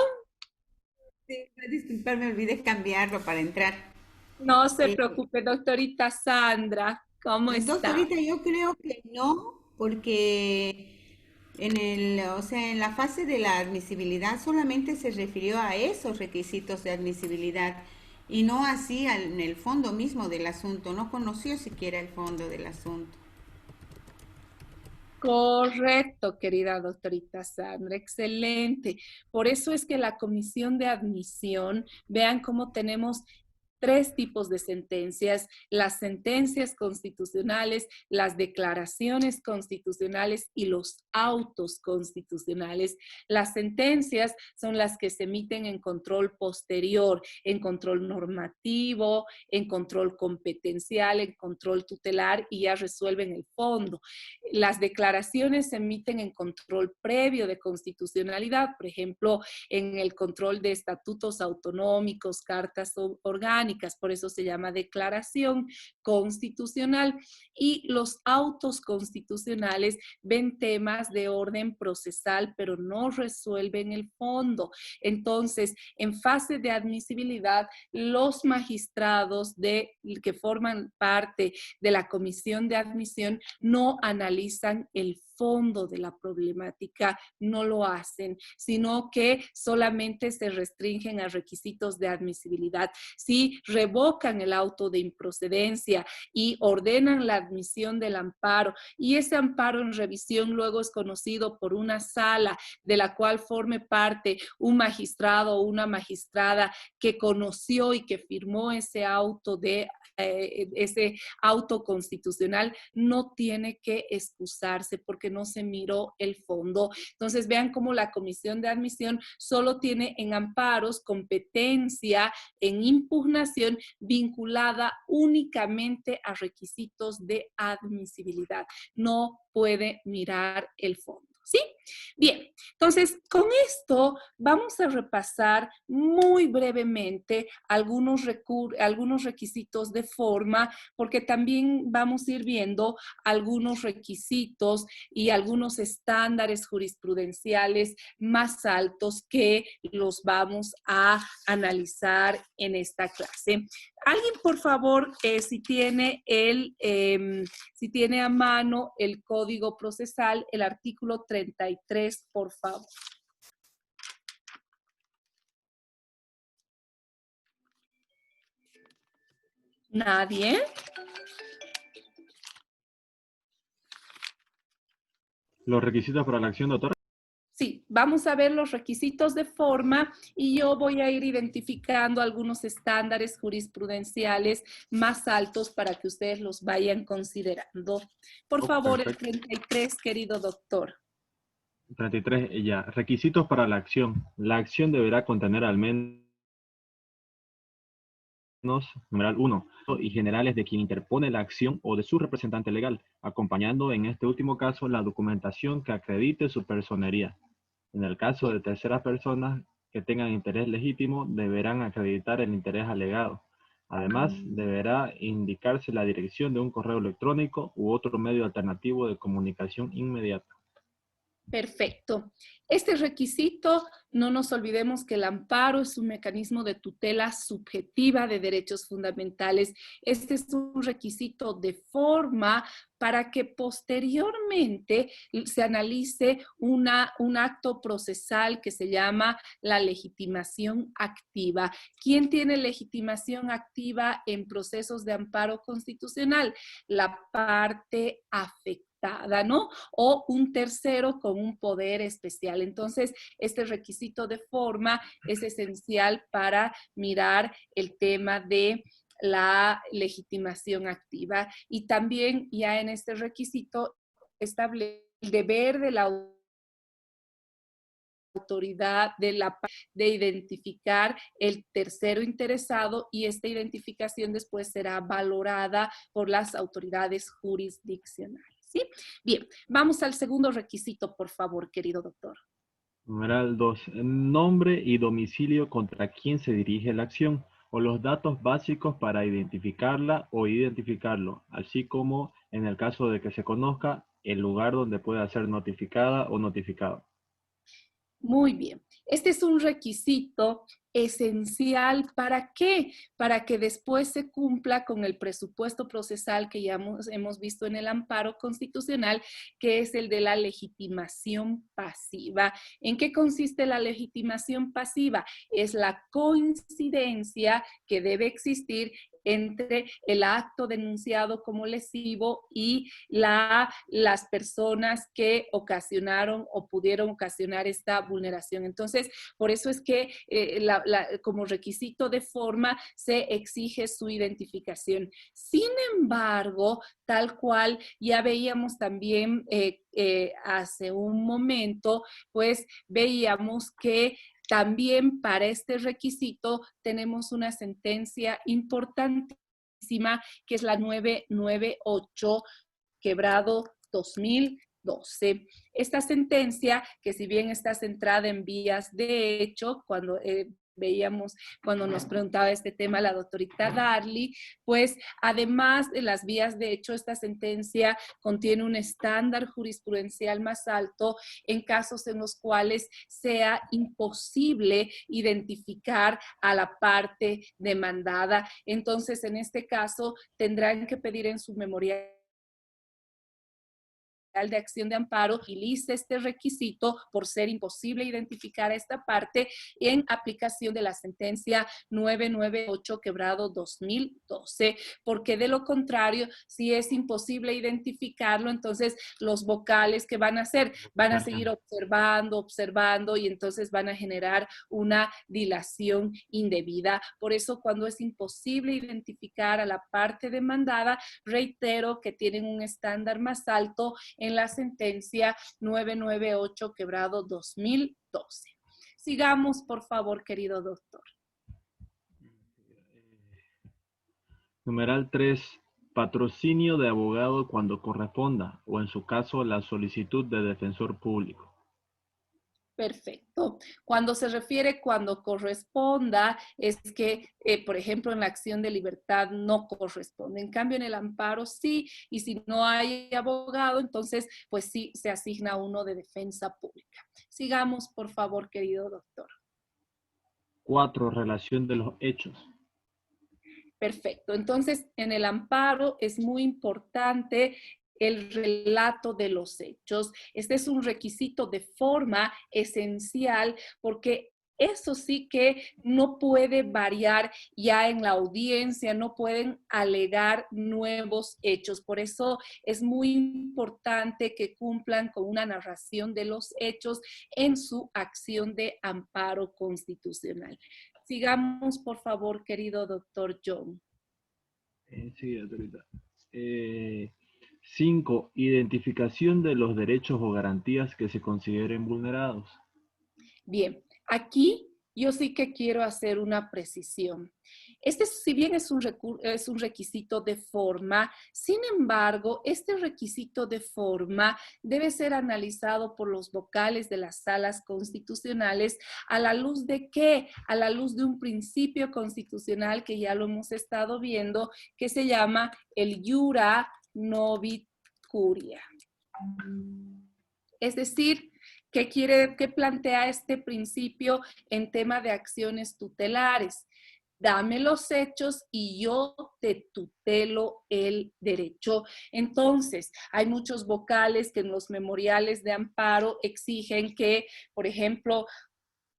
Sí, disculpar, me olvidé cambiarlo para entrar. No se preocupe, doctorita Sandra. ¿Cómo está? Doctorita, yo creo que no, porque O sea, en la fase de la admisibilidad solamente se refirió a esos requisitos de admisibilidad y no así en el fondo mismo del asunto, no conoció siquiera el fondo del asunto. Correcto, querida doctorita Sandra, excelente. Por eso es que la comisión de admisión, vean cómo tenemos tres tipos de sentencias: las sentencias constitucionales, las declaraciones constitucionales y los autos constitucionales. Las sentencias son las que se emiten en control posterior, en control normativo, en control competencial, en control tutelar, y ya resuelven el fondo. Las declaraciones se emiten en control previo de constitucionalidad, por ejemplo, en el control de estatutos autonómicos, cartas orgánicas, por eso se llama declaración constitucional. Y los autos constitucionales ven temas de orden procesal, pero no resuelven el fondo. Entonces, en fase de admisibilidad, los magistrados que forman parte de la comisión de admisión no analizan el fondo de la problemática, no lo hacen, sino que solamente se restringen a requisitos de admisibilidad. Si revocan el auto de improcedencia y ordenan la admisión del amparo, y ese amparo en revisión luego es conocido por una sala de la cual forme parte un magistrado o una magistrada que conoció y que firmó ese auto constitucional, no tiene que excusarse porque no se miró el fondo. Entonces vean cómo la comisión de admisión solo tiene en amparos competencia en impugnación vinculada únicamente a requisitos de admisibilidad. No puede mirar el fondo. ¿Sí? Bien, entonces con esto vamos a repasar muy brevemente algunos requisitos de forma, porque también vamos a ir viendo algunos requisitos y algunos estándares jurisprudenciales más altos que los vamos a analizar en esta clase. Alguien, por favor, si tiene a mano el Código Procesal, el artículo 33, por favor. ¿Nadie? Los requisitos para la acción, doctora. Sí, vamos a ver los requisitos de forma y yo voy a ir identificando algunos estándares jurisprudenciales más altos para que ustedes los vayan considerando. Por favor, Perfecto. el 33, querido doctor. 33, ya. Requisitos para la acción. La acción deberá contener al menos, numeral 1, y generales de quien interpone la acción o de su representante legal, acompañando en este último caso la documentación que acredite su personería. En el caso de terceras personas que tengan interés legítimo, deberán acreditar el interés alegado. Además, deberá indicarse la dirección de un correo electrónico u otro medio alternativo de comunicación inmediata. Perfecto. Este requisito, no nos olvidemos que el amparo es un mecanismo de tutela subjetiva de derechos fundamentales. Este es un requisito de forma para que posteriormente se analice un acto procesal que se llama la legitimación activa. ¿Quién tiene legitimación activa en procesos de amparo constitucional? La parte afectada, ¿no? O un tercero con un poder especial. Entonces, este requisito de forma es esencial para mirar el tema de la legitimación activa. Y también ya en este requisito establece el deber de la autoridad de identificar el tercero interesado, y esta identificación después será valorada por las autoridades jurisdiccionales. ¿Sí? Bien, vamos al segundo requisito, por favor, querido doctor. Numeral 2. Nombre y domicilio contra quien se dirige la acción, o los datos básicos para identificarla o identificarlo, así como en el caso de que se conozca el lugar donde pueda ser notificada o notificado. Muy bien. Este es un requisito esencial. ¿Para qué? Para que después se cumpla con el presupuesto procesal que ya hemos visto en el amparo constitucional, que es el de la legitimación pasiva. ¿En qué consiste la legitimación pasiva? Es la coincidencia que debe existir entre el acto denunciado como lesivo y las personas que ocasionaron o pudieron ocasionar esta vulneración. Entonces, por eso es que como requisito de forma se exige su identificación. Sin embargo, tal cual ya veíamos también hace un momento, pues veíamos que también para este requisito tenemos una sentencia importantísima que es la 998 quebrado 2012. Esta sentencia, que si bien está centrada en vías de hecho, cuando veíamos, cuando nos preguntaba este tema la doctorita Darly, pues además de las vías de hecho, esta sentencia contiene un estándar jurisprudencial más alto en casos en los cuales sea imposible identificar a la parte demandada. Entonces, en este caso, tendrán que pedir en su memorial de acción de amparo utilice este requisito por ser imposible identificar a esta parte en aplicación de la sentencia 998 quebrado 2012, porque de lo contrario, si es imposible identificarlo, entonces los vocales que van a hacer, van a seguir observando y entonces van a generar una dilación indebida. Por eso, cuando es imposible identificar a la parte demandada, reitero que tienen un estándar más alto en la sentencia 998 quebrado 2012. Sigamos, por favor, querido doctor. Numeral 3. Patrocinio de abogado cuando corresponda, o en su caso, la solicitud de defensor público. Perfecto. Cuando se refiere cuando corresponda, es que, por ejemplo, en la acción de libertad no corresponde. En cambio, en el amparo sí, y si no hay abogado, entonces, pues sí, se asigna uno de defensa pública. Sigamos, por favor, querido doctor. 4. Relación de los hechos. Perfecto. Entonces, en el amparo es muy importante el relato de los hechos. Este es un requisito de forma esencial porque eso sí que no puede variar ya en la audiencia, no pueden alegar nuevos hechos. Por eso es muy importante que cumplan con una narración de los hechos en su acción de amparo constitucional. Sigamos, por favor, querido doctor John. Sí, doctorita. 5. Identificación de los derechos o garantías que se consideren vulnerados. Bien, aquí yo sí que quiero hacer una precisión. Este, si bien es un requisito de forma, sin embargo, este requisito de forma debe ser analizado por los vocales de las salas constitucionales a la luz de ¿qué? A la luz de un principio constitucional que ya lo hemos estado viendo, que se llama el iura novit curia. Es decir, ¿qué plantea este principio en tema de acciones tutelares? Dame los hechos y yo te tutelo el derecho. Entonces, hay muchos vocales que en los memoriales de amparo exigen que, por ejemplo,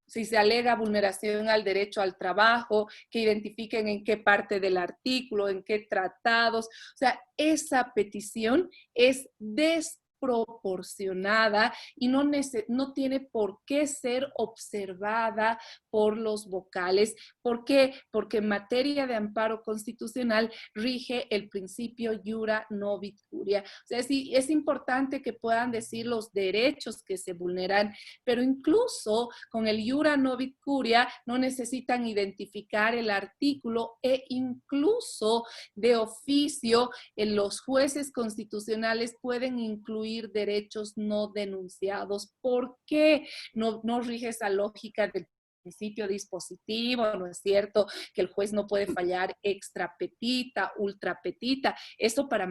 si se alega vulneración al derecho al trabajo, que identifiquen en qué parte del artículo, en qué tratados. O sea, esa petición es desproporcionada y no tiene por qué ser observada por los vocales. ¿Por qué? Porque en materia de amparo constitucional rige el principio iura novit curia. O sea, sí, es importante que puedan decir los derechos que se vulneran, pero incluso con el iura novit curia no necesitan identificar el artículo e incluso de oficio los jueces constitucionales pueden incluir derechos no denunciados. ¿Por qué no rige esa lógica del principio dispositivo? No es cierto que el juez no puede fallar extra petita, ultra petita. Eso para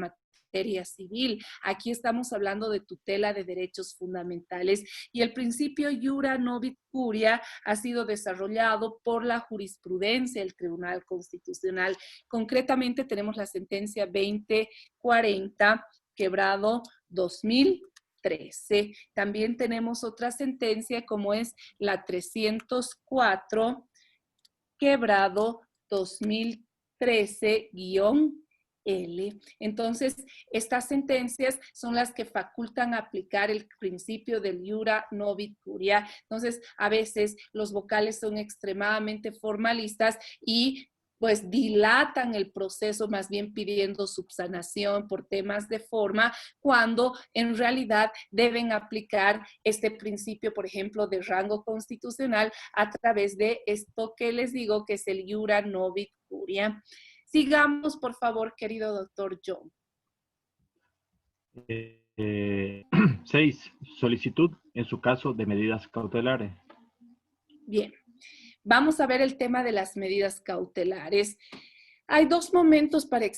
materia civil. Aquí estamos hablando de tutela de derechos fundamentales y el principio iura novit curia ha sido desarrollado por la jurisprudencia del Tribunal Constitucional. Concretamente tenemos la sentencia 2040, quebrado 2013. También tenemos otra sentencia como es la 304, quebrado 2013-L. Entonces, estas sentencias son las que facultan aplicar el principio del iura novit curia. Entonces, a veces los vocales son extremadamente formalistas y pues dilatan el proceso, más bien pidiendo subsanación por temas de forma, cuando en realidad deben aplicar este principio, por ejemplo, de rango constitucional a través de esto que les digo, que es el iura novit curia. Sigamos, por favor, querido doctor John. 6. Solicitud en su caso de medidas cautelares. Bien. Vamos a ver el tema de las medidas cautelares. Hay dos momentos para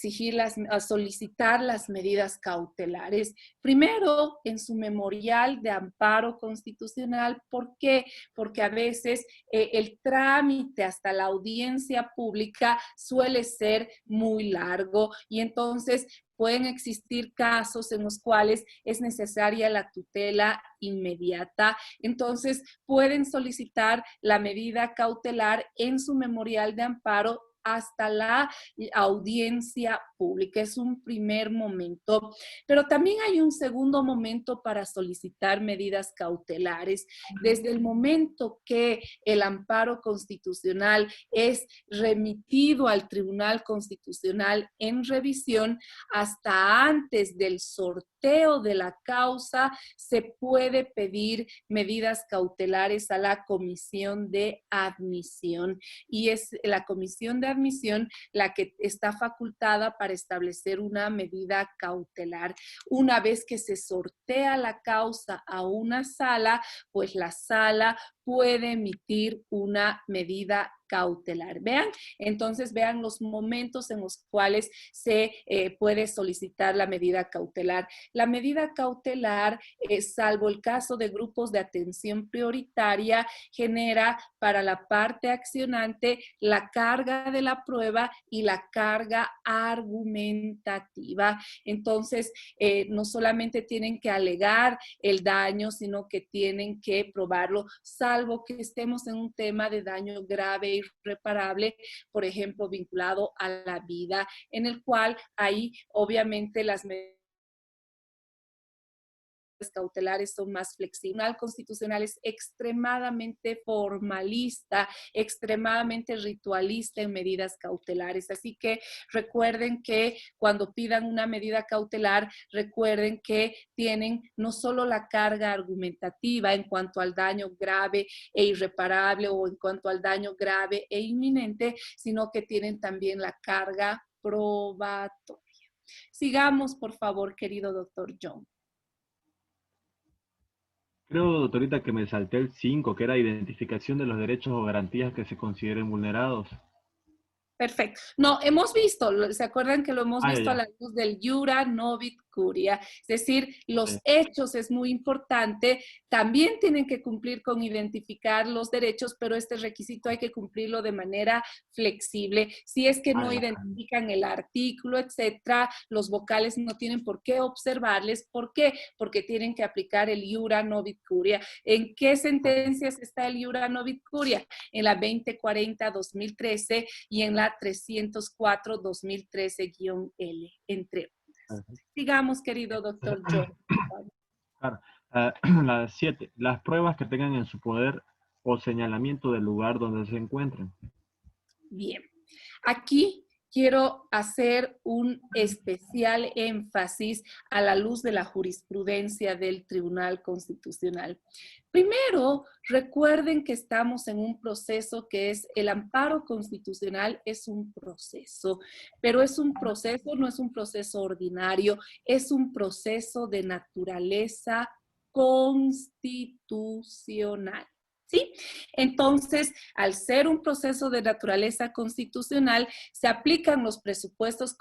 solicitar las medidas cautelares. Primero, en su memorial de amparo constitucional. ¿Por qué? Porque a veces el trámite hasta la audiencia pública suele ser muy largo y entonces pueden existir casos en los cuales es necesaria la tutela inmediata. Entonces, pueden solicitar la medida cautelar en su memorial de amparo hasta la audiencia pública. Es un primer momento, pero también hay un segundo momento para solicitar medidas cautelares. Desde el momento que el amparo constitucional es remitido al Tribunal Constitucional en revisión, hasta antes del sorteo de la causa, se puede pedir medidas cautelares a la Comisión de Admisión. Y es la Comisión de Admisión la que está facultada para establecer una medida cautelar. Una vez que se sortea la causa a una sala, pues la sala puede emitir una medida cautelar. Vean, entonces vean los momentos en los cuales se puede solicitar la medida cautelar. La medida cautelar, salvo el caso de grupos de atención prioritaria, genera para la parte accionante la carga de la prueba y la carga argumentativa. Entonces, no solamente tienen que alegar el daño, sino que tienen que probarlo, salvo que estemos en un tema de daño grave e irreparable, por ejemplo, vinculado a la vida, en el cual ahí obviamente las medidas cautelares son más flexibles. El Tribunal Constitucional es extremadamente formalista, extremadamente ritualista en medidas cautelares. Así que recuerden que cuando pidan una medida cautelar, recuerden que tienen no solo la carga argumentativa en cuanto al daño grave e irreparable o en cuanto al daño grave e inminente, sino que tienen también la carga probatoria. Sigamos, por favor, querido doctor John. Creo, doctorita, que me salté el 5, que era identificación de los derechos o garantías que se consideren vulnerados. Perfecto. No, hemos visto, ¿se acuerdan que lo hemos visto ya. a la luz del iura novit curia? Es decir, los hechos es muy importante. También tienen que cumplir con identificar los derechos, pero este requisito hay que cumplirlo de manera flexible. Si es que no identifican el artículo, etcétera, los vocales no tienen por qué observarles. ¿Por qué? Porque tienen que aplicar el iura novit curia. ¿En qué sentencias está el iura novit curia? En la 2040-2013 y en la 304-2013-L, entre otras. Sigamos, querido doctor John. Claro. La 7. Las pruebas que tengan en su poder o señalamiento del lugar donde se encuentren. Bien. Aquí quiero hacer un especial énfasis a la luz de la jurisprudencia del Tribunal Constitucional. Primero, recuerden que estamos en un proceso que es el amparo constitucional, es un proceso, pero es un proceso, no es un proceso ordinario, es un proceso de naturaleza constitucional. ¿Sí? Entonces, al ser un proceso de naturaleza constitucional, se aplican los presupuestos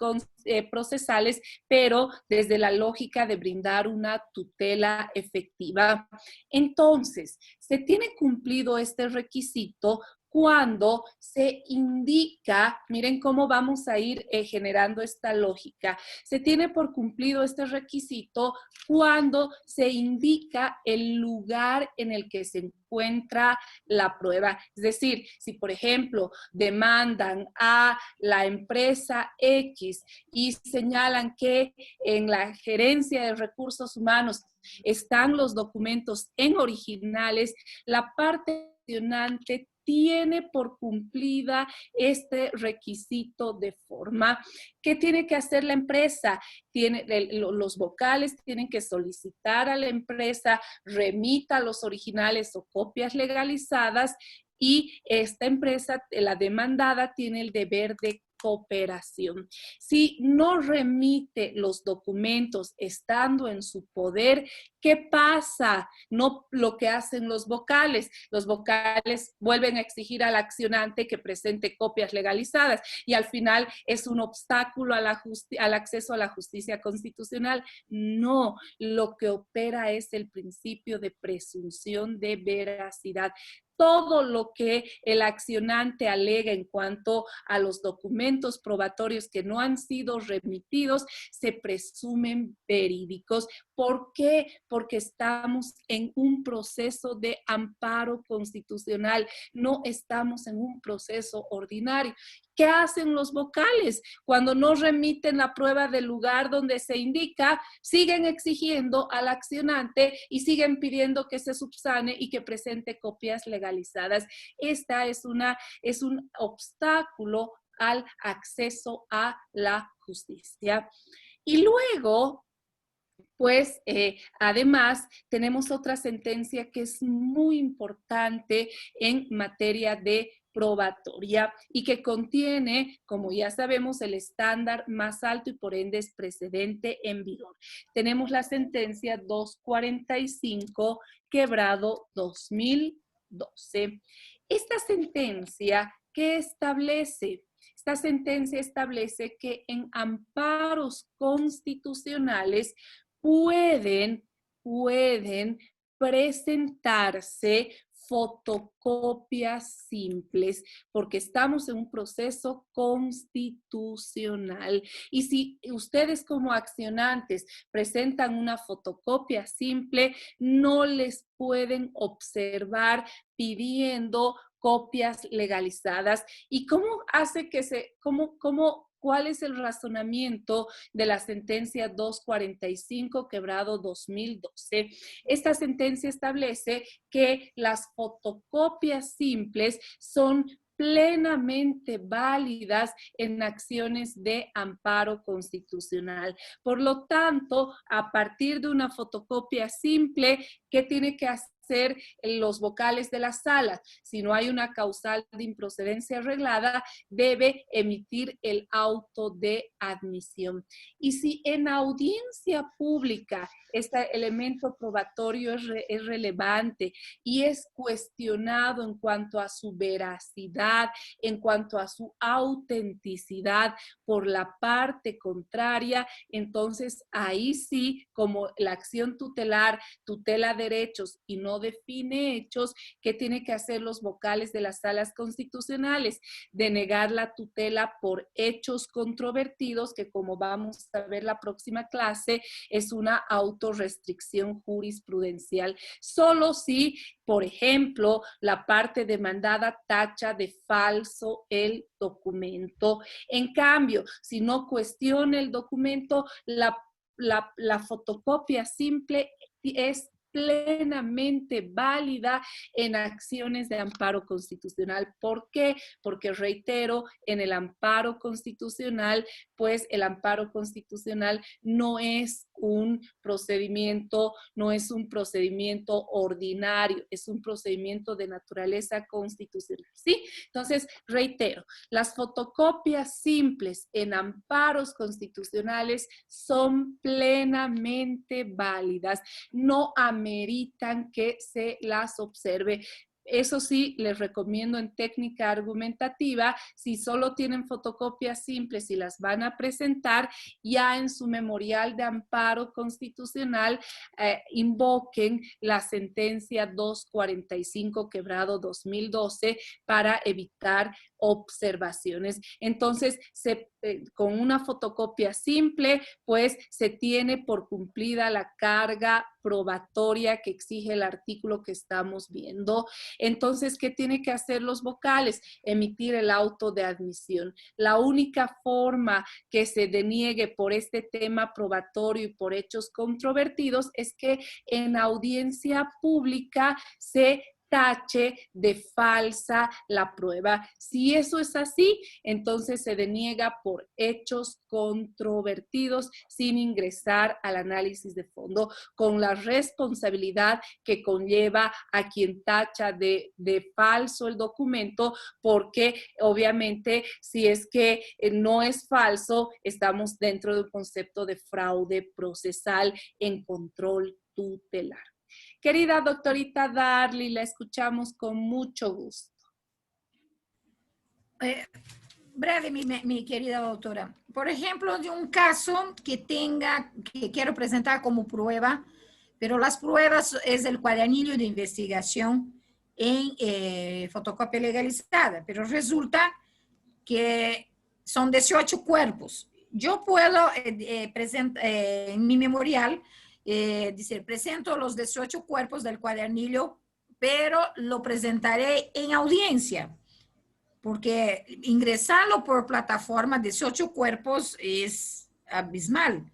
procesales, pero desde la lógica de brindar una tutela efectiva. Entonces, se tiene cumplido este requisito cuando se indica, miren cómo vamos a ir generando esta lógica, se tiene por cumplido este requisito cuando se indica el lugar en el que se encuentra la prueba. Es decir, si por ejemplo demandan a la empresa X y señalan que en la gerencia de recursos humanos están los documentos en originales, la parte accionante tiene por cumplida este requisito de forma. ¿Qué tiene que hacer la empresa? Los vocales tienen que solicitar a la empresa, remita los originales o copias legalizadas y esta empresa, la demandada, tiene el deber de cooperación. Si no remite los documentos estando en su poder, ¿qué pasa? No lo que hacen los vocales. Los vocales vuelven a exigir al accionante que presente copias legalizadas y al final es un obstáculo al acceso a la justicia constitucional. No, lo que opera es el principio de presunción de veracidad. Todo lo que el accionante alega en cuanto a los documentos probatorios que no han sido remitidos se presumen verídicos. ¿Por qué? Porque estamos en un proceso de amparo constitucional, no estamos en un proceso ordinario. ¿Qué hacen los vocales? Cuando no remiten la prueba del lugar donde se indica, siguen exigiendo al accionante y siguen pidiendo que se subsane y que presente copias legalizadas. Esta es un obstáculo al acceso a la justicia. Y luego, pues además tenemos otra sentencia que es muy importante en materia de probatoria y que contiene, como ya sabemos, el estándar más alto y por ende es precedente en vigor. Tenemos la sentencia 245, quebrado 2012. Esta sentencia, ¿qué establece? Esta sentencia establece que en amparos constitucionales pueden presentarse fotocopias simples porque estamos en un proceso constitucional. Y si ustedes como accionantes presentan una fotocopia simple, no les pueden observar pidiendo copias legalizadas. ¿Y cómo hace que cuál es el razonamiento de la sentencia 245, quebrado 2012? Esta sentencia establece que las fotocopias simples son plenamente válidas en acciones de amparo constitucional. Por lo tanto, a partir de una fotocopia simple, ¿qué tiene que hacer los vocales de la sala? Si no hay una causal de improcedencia arreglada, debe emitir el auto de admisión. Y si en audiencia pública este elemento probatorio es relevante y es cuestionado en cuanto a su veracidad, en cuanto a su autenticidad por la parte contraria, entonces ahí sí, como la acción tutelar tutela derechos y no define hechos, ¿qué tiene que hacer los vocales de las salas constitucionales? Denegar la tutela por hechos controvertidos, que como vamos a ver la próxima clase, es una autorrestricción jurisprudencial. Solo si, por ejemplo, la parte demandada tacha de falso el documento. En cambio, si no cuestiona el documento, la fotocopia simple es plenamente válida en acciones de amparo constitucional. ¿Por qué? Porque reitero, en el amparo constitucional, pues el amparo constitucional no es un procedimiento ordinario, es un procedimiento de naturaleza constitucional, ¿sí? Entonces, reitero, las fotocopias simples en amparos constitucionales son plenamente válidas, no ameritan que se las observe. Eso sí, les recomiendo en técnica argumentativa, si solo tienen fotocopias simples y las van a presentar, ya en su memorial de amparo constitucional invoquen la sentencia 245/2012 para evitar observaciones. Entonces, con una fotocopia simple, pues se tiene por cumplida la carga probatoria que exige el artículo que estamos viendo. Entonces, ¿qué tiene que hacer los vocales? Emitir el auto de admisión. La única forma que se deniegue por este tema probatorio y por hechos controvertidos es que en audiencia pública se tache de falsa la prueba. Si eso es así, entonces se deniega por hechos controvertidos sin ingresar al análisis de fondo, con la responsabilidad que conlleva a quien tacha de falso el documento, porque obviamente si es que no es falso, estamos dentro de un concepto de fraude procesal en control tutelar. Querida doctorita Darly, la escuchamos con mucho gusto. Breve, mi querida doctora. Por ejemplo, de un caso que quiero presentar como prueba, pero las pruebas es el cuadernillo de investigación en fotocopia legalizada, pero resulta que son 18 cuerpos. Yo puedo presentar en mi memorial, decir, presento los 18 cuerpos del cuadernillo, pero lo presentaré en audiencia, porque ingresarlo por plataforma 18 cuerpos es abismal.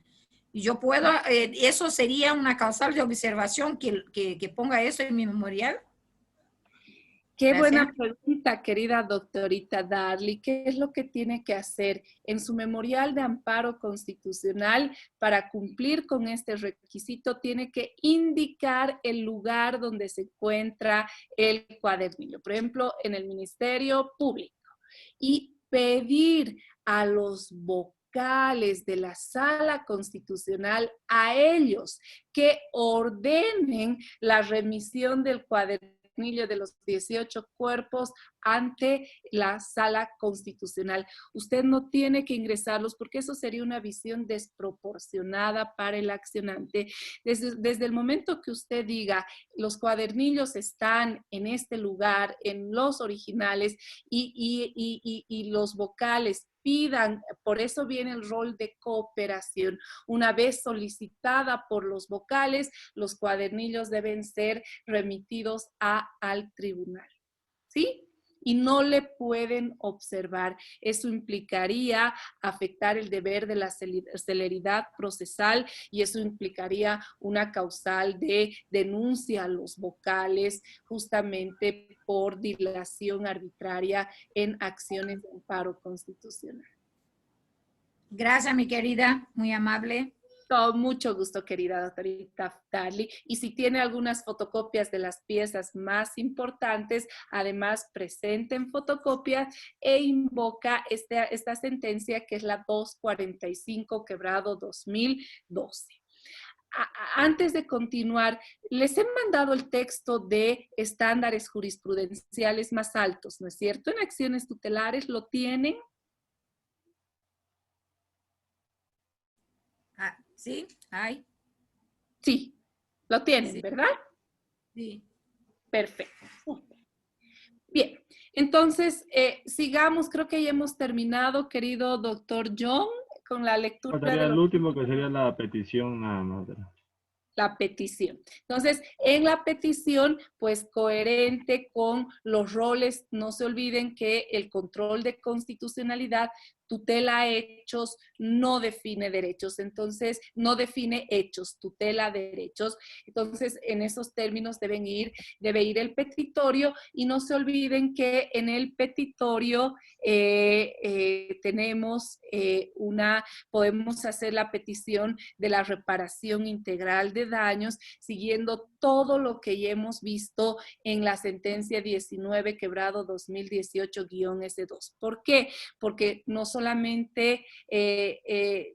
Y yo puedo, eso sería una causal de observación que ponga eso en mi memorial. Qué Gracias. buena pregunta, querida doctorita Darly. ¿Qué es lo que tiene que hacer en su memorial de amparo constitucional para cumplir con este requisito? Tiene que indicar el lugar donde se encuentra el cuadernillo, por ejemplo, en el Ministerio Público, y pedir a los vocales de la Sala Constitucional a ellos que ordenen la remisión del cuadernillo de los 18 cuerpos ante la Sala Constitucional. Usted no tiene que ingresarlos porque eso sería una visión desproporcionada para el accionante. Desde el momento que usted diga, los cuadernillos están en este lugar, en los originales, y los vocales pidan, por eso viene el rol de cooperación. Una vez solicitada por los vocales, los cuadernillos deben ser remitidos al tribunal, ¿sí? Y no le pueden observar. Eso implicaría afectar el deber de la celeridad procesal y eso implicaría una causal de denuncia a los vocales justamente por dilación arbitraria en acciones de amparo constitucional. Gracias, mi querida, muy amable. Con mucho gusto, querida doctorita Darly. Y si tiene algunas fotocopias de las piezas más importantes, además presenten fotocopias e invoca esta sentencia que es la 245/2012. Antes de continuar, les he mandado el texto de estándares jurisprudenciales más altos, ¿no es cierto? En acciones tutelares lo tienen. ¿Sí? ¿Hay? Sí, lo tienen, Sí. ¿verdad? Sí. Perfecto. Bien, entonces sigamos, creo que ya hemos terminado, querido doctor John, con la lectura Faltaría de el último que sería la petición nada más. la petición. Entonces, en la petición, pues coherente con los roles, no se olviden que el control de constitucionalidad tutela hechos, no define derechos. Entonces, no define hechos, tutela derechos. Entonces, en esos términos debe ir el petitorio y no se olviden que en el petitorio tenemos podemos hacer la petición de la reparación integral de daños siguiendo todo lo que ya hemos visto en la sentencia 19/2018-S2. ¿Por qué? Porque no solamente se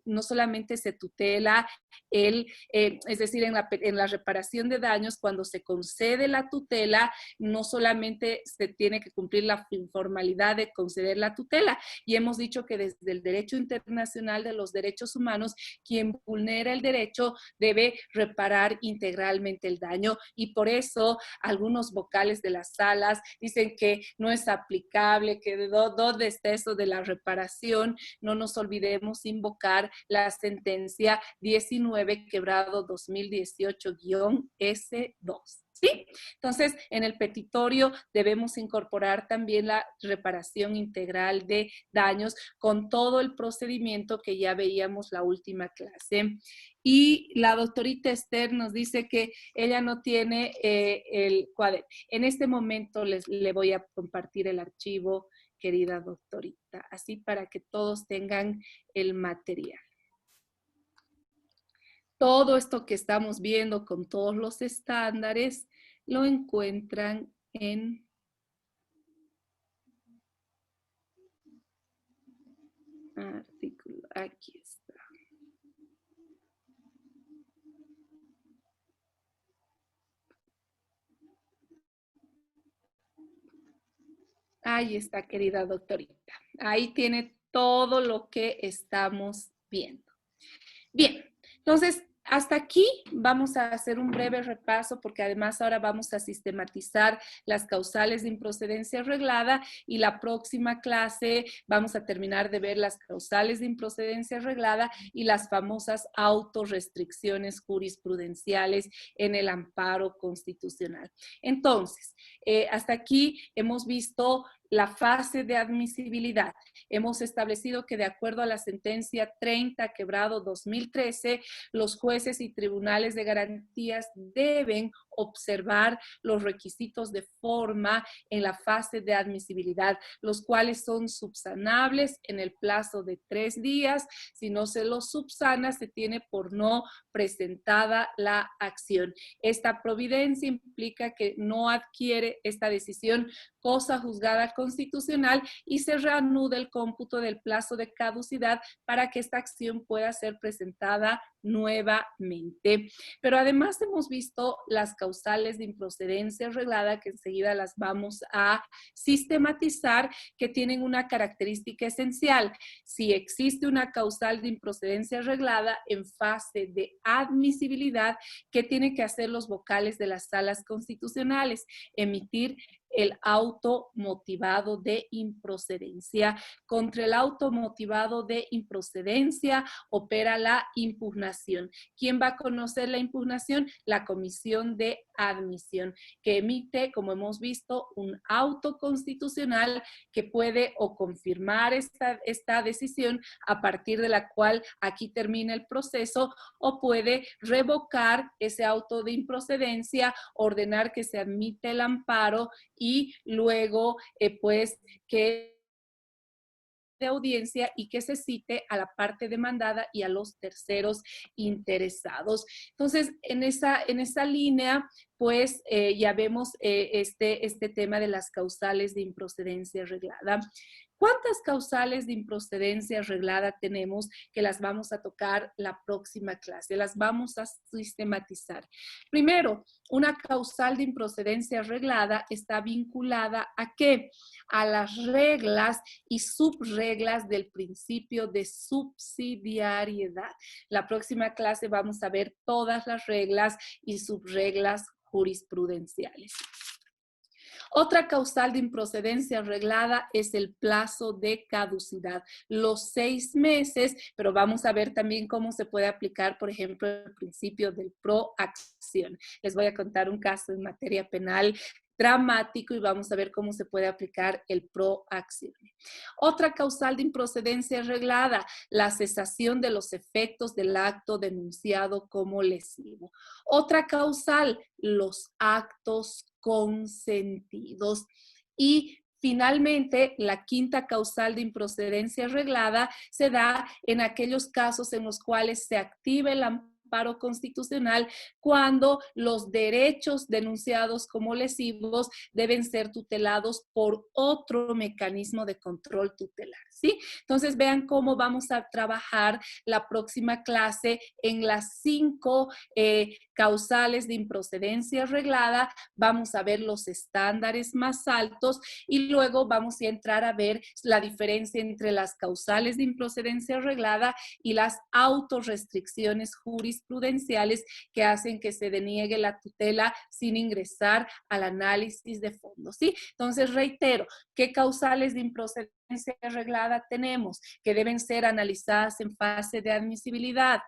tutela es decir, en la reparación de daños, cuando se concede la tutela, no solamente se tiene que cumplir la formalidad de conceder la tutela, y hemos dicho que desde el derecho internacional de los derechos humanos, quien vulnera el derecho debe reparar integralmente el daño, y por eso algunos vocales de las salas dicen que no es aplicable, que ¿dónde está eso de la reparación? No nos olvidemos invocar la sentencia 19/2018-S2. ¿Sí? Entonces, en el petitorio debemos incorporar también la reparación integral de daños con todo el procedimiento que ya veíamos la última clase. Y la doctorita Esther nos dice que ella no tiene el cuaderno. En este momento le voy a compartir el archivo, querida doctorita, así para que todos tengan el material. Todo esto que estamos viendo con todos los estándares lo encuentran en artículo. Aquí está. Ahí está, querida doctorita. Ahí tiene todo lo que estamos viendo. Bien, entonces, hasta aquí vamos a hacer un breve repaso, porque además ahora vamos a sistematizar las causales de improcedencia arreglada, y la próxima clase vamos a terminar de ver las causales de improcedencia arreglada y las famosas autorrestricciones jurisprudenciales en el amparo constitucional. Entonces, hasta aquí hemos visto la fase de admisibilidad. Hemos establecido que de acuerdo a la sentencia 30/2013, los jueces y tribunales de garantías deben observar los requisitos de forma en la fase de admisibilidad, los cuales son subsanables en el plazo de 3 días. Si no se los subsana, se tiene por no presentada la acción. Esta providencia implica que no adquiere esta decisión cosa juzgada constitucional y se reanuda el cómputo del plazo de caducidad para que esta acción pueda ser presentada nuevamente. Pero además hemos visto las causales de improcedencia arreglada, que enseguida las vamos a sistematizar, que tienen una característica esencial. Si existe una causal de improcedencia arreglada en fase de admisibilidad, ¿qué tienen que hacer los vocales de las salas constitucionales? Emitir el auto motivado de improcedencia. Contra el auto motivado de improcedencia opera la impugnación. ¿Quién va a conocer la impugnación? La Comisión de Admisión, que emite, como hemos visto, un auto constitucional que puede o confirmar esta decisión, a partir de la cual aquí termina el proceso, o puede revocar ese auto de improcedencia, ordenar que se admite el amparo y luego pues que de audiencia y que se cite a la parte demandada y a los terceros interesados. Entonces, en esa línea, pues ya vemos este tema de las causales de improcedencia arreglada. ¿Cuántas causales de improcedencia arreglada tenemos? Que las vamos a tocar la próxima clase, las vamos a sistematizar. Primero, una causal de improcedencia arreglada está vinculada ¿a qué? A las reglas y subreglas del principio de subsidiariedad. La próxima clase vamos a ver todas las reglas y subreglas jurisprudenciales. Otra causal de improcedencia arreglada es el plazo de caducidad, los 6 meses, pero vamos a ver también cómo se puede aplicar, por ejemplo, el principio del proacción. Les voy a contar un caso en materia penal dramático y vamos a ver cómo se puede aplicar el proacción. Otra causal de improcedencia arreglada, la cesación de los efectos del acto denunciado como lesivo. Otra causal, los actos consentidos. Y finalmente, la quinta causal de improcedencia arreglada se da en aquellos casos en los cuales se activa el amparo amparo constitucional cuando los derechos denunciados como lesivos deben ser tutelados por otro mecanismo de control tutelar, ¿sí? Entonces vean cómo vamos a trabajar la próxima clase en las 5 causales de improcedencia arreglada. Vamos a ver los estándares más altos y luego vamos a entrar a ver la diferencia entre las causales de improcedencia arreglada y las autorrestricciones jurisprudenciales que hacen que se deniegue la tutela sin ingresar al análisis de fondo, ¿sí? Entonces, reitero, ¿qué causales de improcedencia arreglada tenemos que deben ser analizadas en fase de admisibilidad?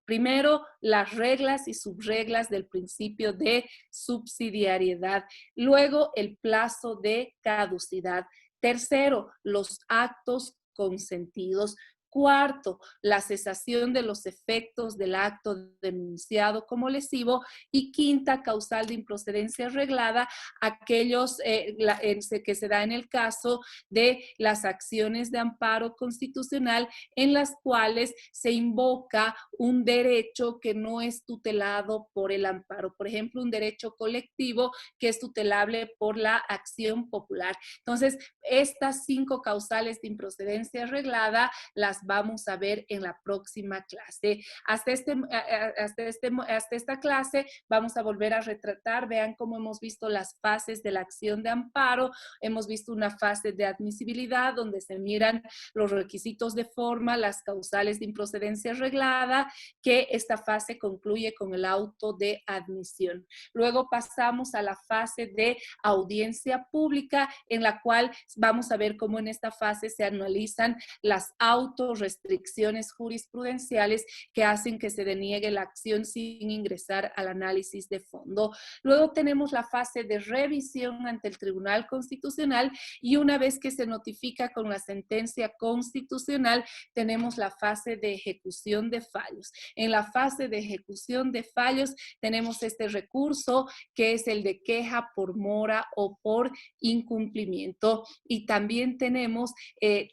Primero, las reglas y subreglas del principio de subsidiariedad. Luego, el plazo de caducidad. Tercero, los actos consentidos. Cuarto, la cesación de los efectos del acto denunciado como lesivo. Y quinta, causal de improcedencia arreglada, aquellos que se da en el caso de las acciones de amparo constitucional en las cuales se invoca un derecho que no es tutelado por el amparo. Por ejemplo, un derecho colectivo que es tutelable por la acción popular. Entonces, estas 5 causales de improcedencia arreglada las vamos a ver en la próxima clase. Hasta esta clase vamos a volver a retratar. Vean cómo hemos visto las fases de la acción de amparo. Hemos visto una fase de admisibilidad donde se miran los requisitos de forma, las causales de improcedencia arreglada, que esta fase concluye con el auto de admisión. Luego pasamos a la fase de audiencia pública, en la cual vamos a ver cómo en esta fase se analizan las autorrestricciones jurisprudenciales que hacen que se deniegue la acción sin ingresar al análisis de fondo. Luego tenemos la fase de revisión ante el Tribunal Constitucional y una vez que se notifica con la sentencia constitucional, tenemos la fase de ejecución de fallos. En la fase de ejecución de fallos tenemos este recurso que es el de queja por mora o por incumplimiento, y también tenemos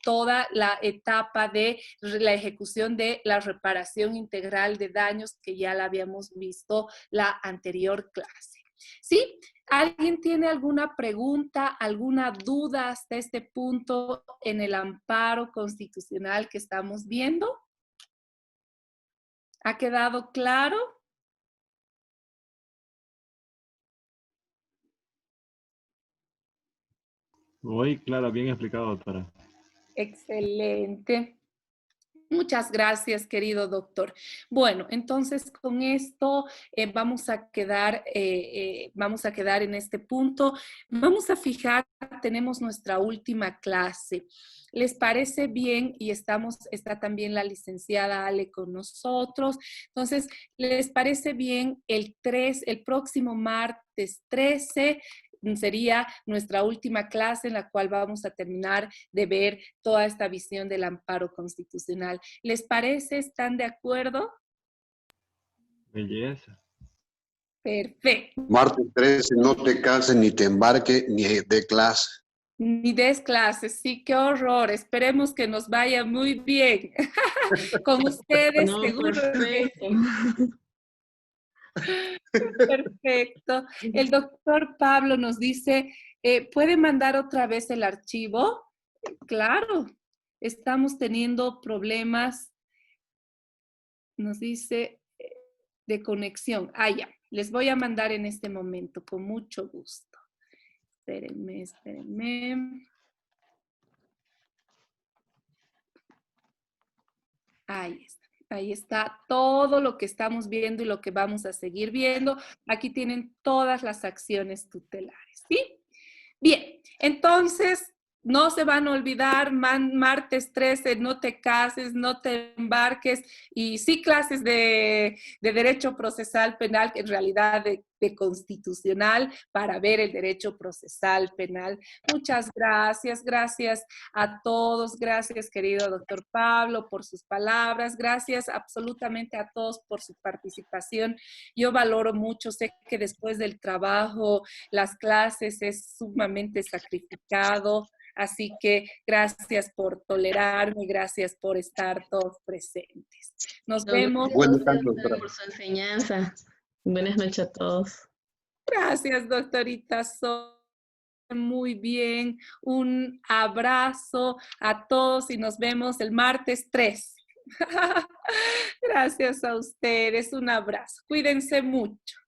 toda la etapa de la ejecución de la reparación integral de daños que ya la habíamos visto la anterior clase. ¿Sí? ¿Alguien tiene alguna pregunta, alguna duda hasta este punto en el amparo constitucional que estamos viendo? ¿Ha quedado claro? Muy claro, bien explicado, doctora. Excelente. Muchas gracias, querido doctor. Bueno, entonces con esto vamos a quedar en este punto. Vamos a fijar, tenemos nuestra última clase. ¿Les parece bien? Y está también la licenciada Ale con nosotros. Entonces, ¿les parece bien el próximo martes 13? Sería nuestra última clase en la cual vamos a terminar de ver toda esta visión del amparo constitucional. ¿Les parece? ¿Están de acuerdo? Belleza. Perfecto. Martes 13, no te cases ni te embarques ni de clase. Ni des clases, sí, qué horror. Esperemos que nos vaya muy bien. Con ustedes, No, seguro. perfecto. Perfecto. El doctor Pablo nos dice, ¿puede mandar otra vez el archivo? Claro, estamos teniendo problemas, nos dice, de conexión. Ya, les voy a mandar en este momento, con mucho gusto. Espérenme. Ahí está todo lo que estamos viendo y lo que vamos a seguir viendo. Aquí tienen todas las acciones tutelares, ¿sí? Bien, entonces no se van a olvidar, martes 13, no te cases, no te embarques, y sí clases de derecho procesal penal, que en realidad de constitucional, para ver el derecho procesal penal. Muchas gracias a todos, gracias querido doctor Pablo por sus palabras, gracias absolutamente a todos por su participación. Yo valoro mucho, sé que después del trabajo, las clases es sumamente sacrificado. Así que gracias por tolerarme, gracias por estar todos presentes. Nos vemos. Buenas tardes, doctora. Por su enseñanza. Buenas noches a todos. Gracias, doctorita Sol. Muy bien. Un abrazo a todos y nos vemos el martes 3. Gracias a ustedes. Un abrazo. Cuídense mucho.